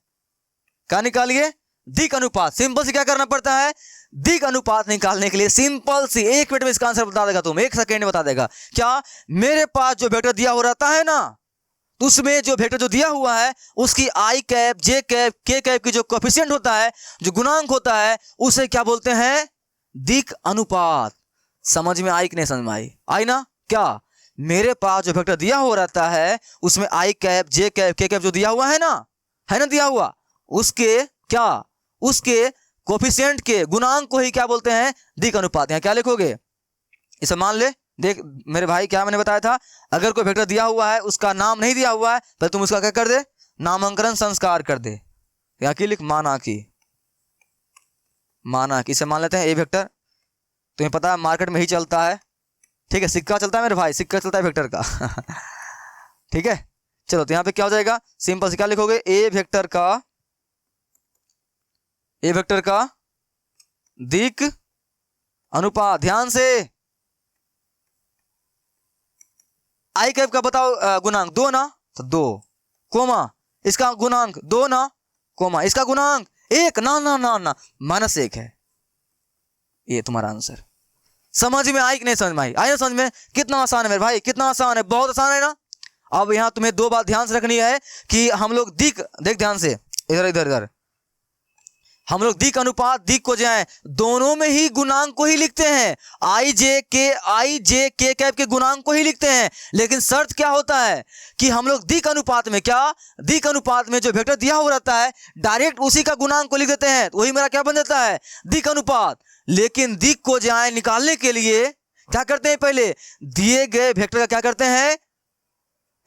क्या निकालिए, दिक अनुपात। सिंपल से क्या करना पड़ता है, दिक अनुपात निकालने के लिए सिंपल सी एक मिनट में इसका आंसर बता देगा, तुम 1 सेकेंड में बता देगा। क्या, मेरे पास जो वेक्टर दिया हो रहता है ना, उसमें जो वेक्टर जो दिया हुआ है उसकी आई कैप, जे कैप, के कैप की जो कोएफिशिएंट होता है, जो गुणांक होता है, उसे क्या बोलते हैं, दिक अनुपात। समझ में आई कि नहीं समझ में आई, आई ना। क्या, मेरे पास जो वेक्टर दिया हुआ रहता है उसमें आई कैप, जे कैप, के कैप जो दिया हुआ है ना दिया हुआ, उसके क्या, उसके कोएफिशिएंट के गुणांक को ही क्या बोलते हैं, दिक अनुपात। यहाँ क्या लिखोगे, इसे मान ले, देख मेरे भाई क्या मैंने बताया था, अगर कोई वेक्टर दिया हुआ है उसका नाम नहीं दिया हुआ है तो तुम उसका क्या कर दे, नामांकन संस्कार कर दे। यहाँ की लिख, माना की, माना की, इसे मान लेते हैं ए वेक्टर, तुम्हें पता है मार्केट में ही चलता है, ठीक है, सिक्का चलता है मेरे भाई, सिक्का चलता है वेक्टर का ठीक है, चलो तो यहाँ पे क्या हो जाएगा, सिंपल से क्या लिखोगे, ए वेक्टर का दिक अनुपात। ध्यान से, आई कैप का बताओ गुणांक 2 ना, तो 2 कोमा, इसका गुणांक 2 ना, कोमा, इसका गुणांक 1 ना ना ना ना, -1 है। ये तुम्हारा आंसर। समझ में आई कि नहीं समझ में आई, आई ना समझ में, कितना आसान है मेरे भाई, कितना आसान है, बहुत आसान है ना। अब यहां तुम्हें 2 बात ध्यान से रखनी है कि हम लोग दिक, देख ध्यान से, इधर इधर इधर, हम लोग दिक अनुपात, दिक को जाए, दोनों में ही गुणांक को ही लिखते हैं, आई जे के कैप के गुणांक को ही लिखते हैं, लेकिन शर्त क्या होता है कि हम लोग दिक अनुपात में, क्या, दिक अनुपात में जो वेक्टर दिया हुआ रहता है डायरेक्ट उसी का गुणांक को लिख देते हैं, तो वही मेरा क्या बन जाता है, दिक अनुपात। लेकिन दिक को जाए निकालने के लिए क्या करते हैं, पहले दिए गए वेक्टर का क्या करते हैं,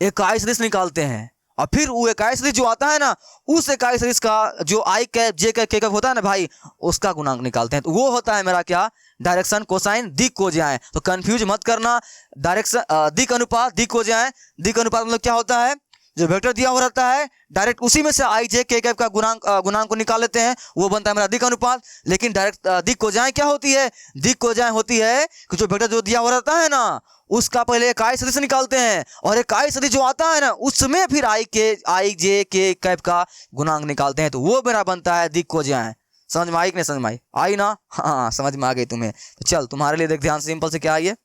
इकाई सदिश निकालते हैं, और फिर वो इकाई सदिश जो आता है ना, उस इकाई सदिश का जो आई कैप, जे कैप, के कैप होता है ना भाई, उसका गुणांक निकालते हैं, तो वो होता है मेरा क्या, डायरेक्शन कोसाइन दिक को जाए। तो कंफ्यूज मत करना, डायरेक्शन दिक अनुपात, दिक को जाए, दिक अनुपात मतलब क्या होता है, जो वेक्टर दिया हुआ रहता है डायरेक्ट उसी में से आई जे के कैप का गुणांक को निकाल लेते हैं, वो बनता है मेरा दिक अनुपात। लेकिन डायरेक्ट दिक को जाए क्या होती है, दिक को जाए होती है कि जो वेक्टर जो दिया हुआ रहता है ना, उसका पहले इकाई सदिश निकालते हैं, और इकाई सदिश जो आता है ना उसमें फिर आई जे के कैप का गुणांक निकालते हैं, तो वो मेरा बनता है दिक को जाए। समझ में आई कि नहीं समझ में आई, आई ना, हाँ समझ में आ गई तुम्हें। तो चल तुम्हारे लिए देख ध्यान, सिंपल से क्या है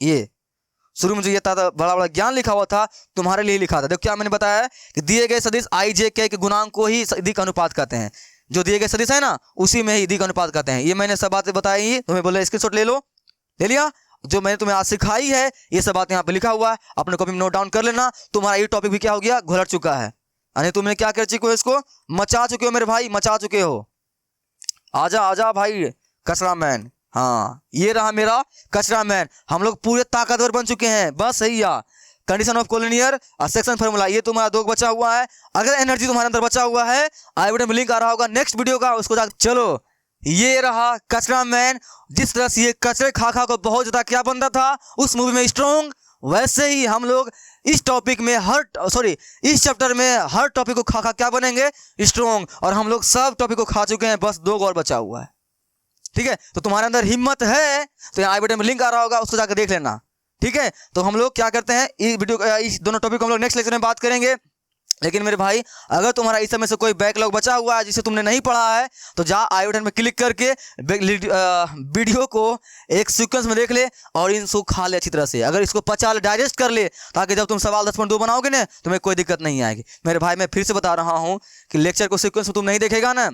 ये शुरू में जो ये था बड़ा बड़ा ज्ञान लिखा हुआ था, तुम्हारे लिए लिखा था। देखो क्या मैंने बताया कि दिए गए सदिश आई जे के गुणांक को ही दिक अनुपात कहते हैं, जो दिए गए सदिश है ना उसी में ही दिक अनुपात कहते हैं। ये मैंने सब बातें बताई, तुम्हें बोले स्क्रीनशॉट ले लो, ले लिया, जो मैंने तुम्हें आज सिखाई है ये सब बात यहाँ पे लिखा हुआ है, अपने कॉपी में नोट डाउन कर लेना। तुम्हारा ये टॉपिक भी क्या हो गया, घुलट चुका है, यानी तुमने क्या कर चुके हो, इसको मचा चुके हो मेरे भाई, मचा चुके हो। आजा आजा भाई कचरा मैन, हाँ ये रहा मेरा कचरा मैन, हम लोग पूरे ताकतवर बन चुके हैं। बस सही है, कंडीशन ऑफ कोलिनियर और सेक्शन फार्मूला, ये तुम्हारा 2 बचा हुआ है। अगर एनर्जी तुम्हारे अंदर बचा हुआ है, आई बटन में लिंक आ रहा होगा नेक्स्ट वीडियो का, उसको जा चलो ये रहा कचरा मैन। जिस तरह से ये कचरे खा खा को बहुत ज्यादा क्या बनता था उस मूवी में स्ट्रॉन्ग, वैसे ही हम लोग इस टॉपिक में इस चैप्टर में हर टॉपिक को खा खा क्या बनेंगे, स्ट्रॉन्ग। और हम लोग सब टॉपिक को खा चुके हैं, बस 2 और बचा हुआ है। ठीक है, तो तुम्हारे अंदर हिम्मत है तो यहाँ आई बटन में लिंक आ रहा होगा, उसको जाकर देख लेना। ठीक है, तो हम लोग क्या करते हैं, इस दोनों टॉपिक को हम लोग नेक्स्ट लेक्चर में बात करेंगे। लेकिन मेरे भाई, अगर तुम्हारा इस समय से कोई बैकलॉग बचा हुआ है जिसे तुमने नहीं पढ़ा है, तो जा आई बटन में क्लिक करके वीडियो को एक सीक्वेंस में देख ले और इनको खा ले अच्छी तरह से। अगर इसको पचा ले, डाइजेस्ट कर ले, ताकि जब तुम सवाल 10.2 बनाओगे ना, तुम्हें कोई दिक्कत नहीं आएगी। मेरे भाई, मैं फिर से बता रहा हूँ कि लेक्चर को सीक्वेंस में तुम नहीं देखेगा ना,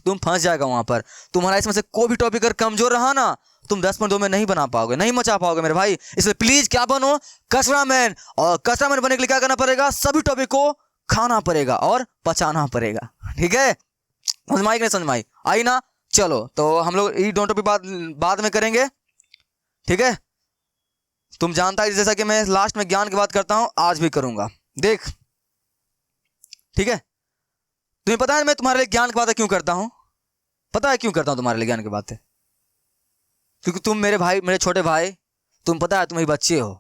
तुम फंस जाएगा वहां पर। तुम्हारा इसमें से कोई भी टॉपिक अगर कमजोर रहा ना, तुम 10.2 में नहीं बना पाओगे, नहीं मचा पाओगे मेरे भाई। इसलिए प्लीज क्या बनो, कचरा मैन। और कचरा मैन बनने के लिए क्या करना पड़ेगा, सभी टॉपिक को खाना पड़ेगा और पचाना पड़ेगा। ठीक है, समझ में आई कि नहीं समझ में आई ना? चलो, तो हम लोग ये दोनों टॉपिक बाद में करेंगे। ठीक है, तुम जानता है जैसा कि मैं लास्ट में ज्ञान की बात करता हूं, आज भी करूंगा, देख। ठीक है, तुम्हें पता है मैं तुम्हारे लिए ज्ञान की बातें क्यों करता हूं? पता है क्यों करता हूं तुम्हारे लिए ज्ञान की बातें? क्योंकि तुम मेरे भाई, मेरे छोटे भाई, तुम पता है तुम ही बच्चे हो,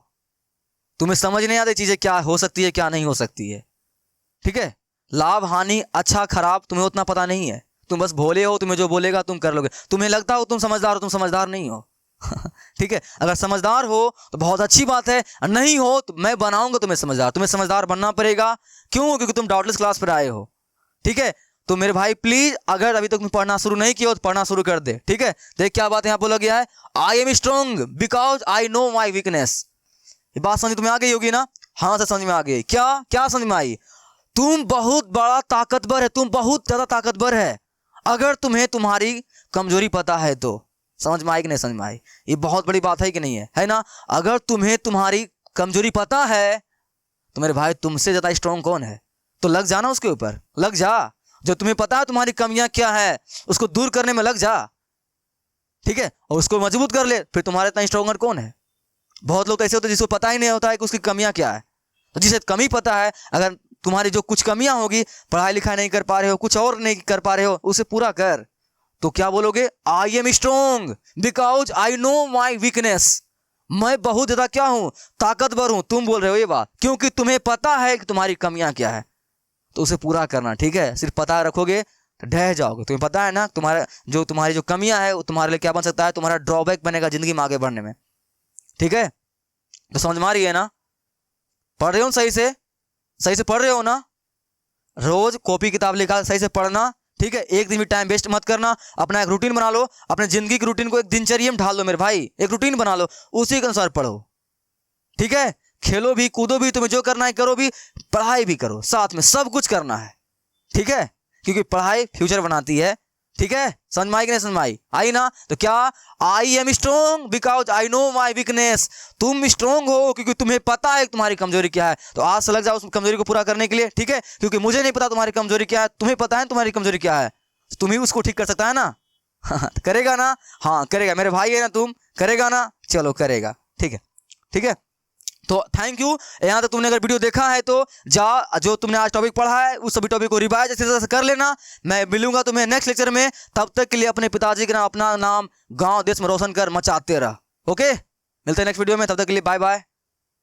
तुम्हें समझ नहीं आती चीजें क्या हो सकती है क्या नहीं हो सकती है। ठीक है, लाभ हानि, अच्छा खराब तुम्हें उतना पता नहीं है। तुम बस भोले हो, तुम्हें जो बोलेगा तुम कर लोगे। तुम्हें लगता हो तुम समझदार हो, तुम समझदार नहीं हो। ठीक है, अगर समझदार हो तो बहुत अच्छी बात है, नहीं हो तो मैं बनाऊंगा तुम्हें समझदार। तुम्हें समझदार बनना पड़ेगा। क्यों? क्योंकि तुम डाउटलेस क्लास पर आए हो। ठीक है, तो मेरे भाई प्लीज, अगर अभी तक तुम पढ़ना शुरू नहीं किया हो तो पढ़ना शुरू कर दे। ठीक है, देख क्या बात यहाँ बोला गया है, I am strong because I know my weakness. ये बात समझ तुम्हें आ गई होगी ना? हाँ से समझ में आ गई। क्या क्या समझ में आई? तुम बहुत बड़ा ताकतवर है, तुम बहुत ज्यादा ताकतवर है, अगर तुम्हें तुम्हारी कमजोरी पता है तो। समझ में आई कि नहीं समझ में आई? ये बहुत बड़ी बात है कि नहीं है ना? अगर तुम्हें तुम्हारी कमजोरी पता है तो मेरे भाई तुमसे ज्यादा स्ट्रॉन्ग कौन है? तो लग जाना उसके ऊपर, लग जा। जो तुम्हें पता है तुम्हारी कमियां क्या है, उसको दूर करने में लग जा। ठीक है, और उसको मजबूत कर ले, फिर तुम्हारे इतना स्ट्रॉन्गर कौन है? बहुत लोग ऐसे होते हैं जिसको पता ही नहीं होता है कि उसकी कमियां क्या है। तो जिसे कमी पता है, अगर तुम्हारी जो कुछ कमियां होगी, पढ़ाई लिखाई नहीं कर पा रहे हो, कुछ और नहीं कर पा रहे हो, उसे पूरा कर। तो क्या बोलोगे? I am strong because I know my weakness. मैं बहुत ज्यादा क्या हूं, ताकतवर हूं। तुम बोल रहे हो ये बात क्योंकि तुम्हें पता है कि तुम्हारी कमियां क्या है, तो उसे पूरा करना। ठीक है, सिर्फ पता रखोगे तो ढह जाओगे। तुम्हें पता है ना तुम्हारी जो कमियां है वो तुम्हारे लिए क्या बन सकता है, तुम्हारा ड्रॉबैक बनेगा जिंदगी में आगे बढ़ने में। ठीक है, तो समझ में आ रही है ना? पढ़ रहे हो सही से पढ़ रहे हो ना? रोज कॉपी किताब लेकर सही से पढ़ना। ठीक है, एक दिन भी टाइम वेस्ट मत करना। अपना एक रूटीन बना लो, अपने जिंदगी की रूटीन को एक दिनचर्या में ढाल लो मेरे भाई। एक रूटीन बना लो, उसी के अनुसार पढ़ो। ठीक है, खेलो भी, कूदो भी, तुम्हें जो करना है करो भी, पढ़ाई भी करो, साथ में सब कुछ करना है। ठीक है, क्योंकि पढ़ाई फ्यूचर बनाती है। ठीक है, समझ में आई कि नहीं समझ में आई? आई ना? तो क्या, I am strong because I know my weakness. तुम स्ट्रॉन्ग हो क्योंकि तुम्हें पता है तुम्हारी कमजोरी क्या है। तो आज से लग जाओ उस कमजोरी को पूरा करने के लिए। ठीक है, क्योंकि मुझे नहीं पता तुम्हारी कमजोरी क्या है, तुम्हें पता है तुम्हारी कमजोरी क्या है, तुम ही उसको ठीक कर सकता है ना? करेगा ना? हाँ करेगा, मेरे भाई है ना, तुम करेगा ना? चलो करेगा। ठीक है, ठीक है, तो थैंक यू। यहाँ तक तुमने अगर वीडियो देखा है तो जा, जो तुमने आज टॉपिक पढ़ा है उस सभी टॉपिक को रिवाइज अच्छी तरह से कर लेना। मैं मिलूंगा तुम्हें नेक्स्ट लेक्चर में। तब तक के लिए अपने पिताजी के नाम, अपना नाम, गांव, देश में रोशन कर, मचाते रह। ओके, मिलते हैं नेक्स्ट वीडियो में। तब तक के लिए बाय बाय।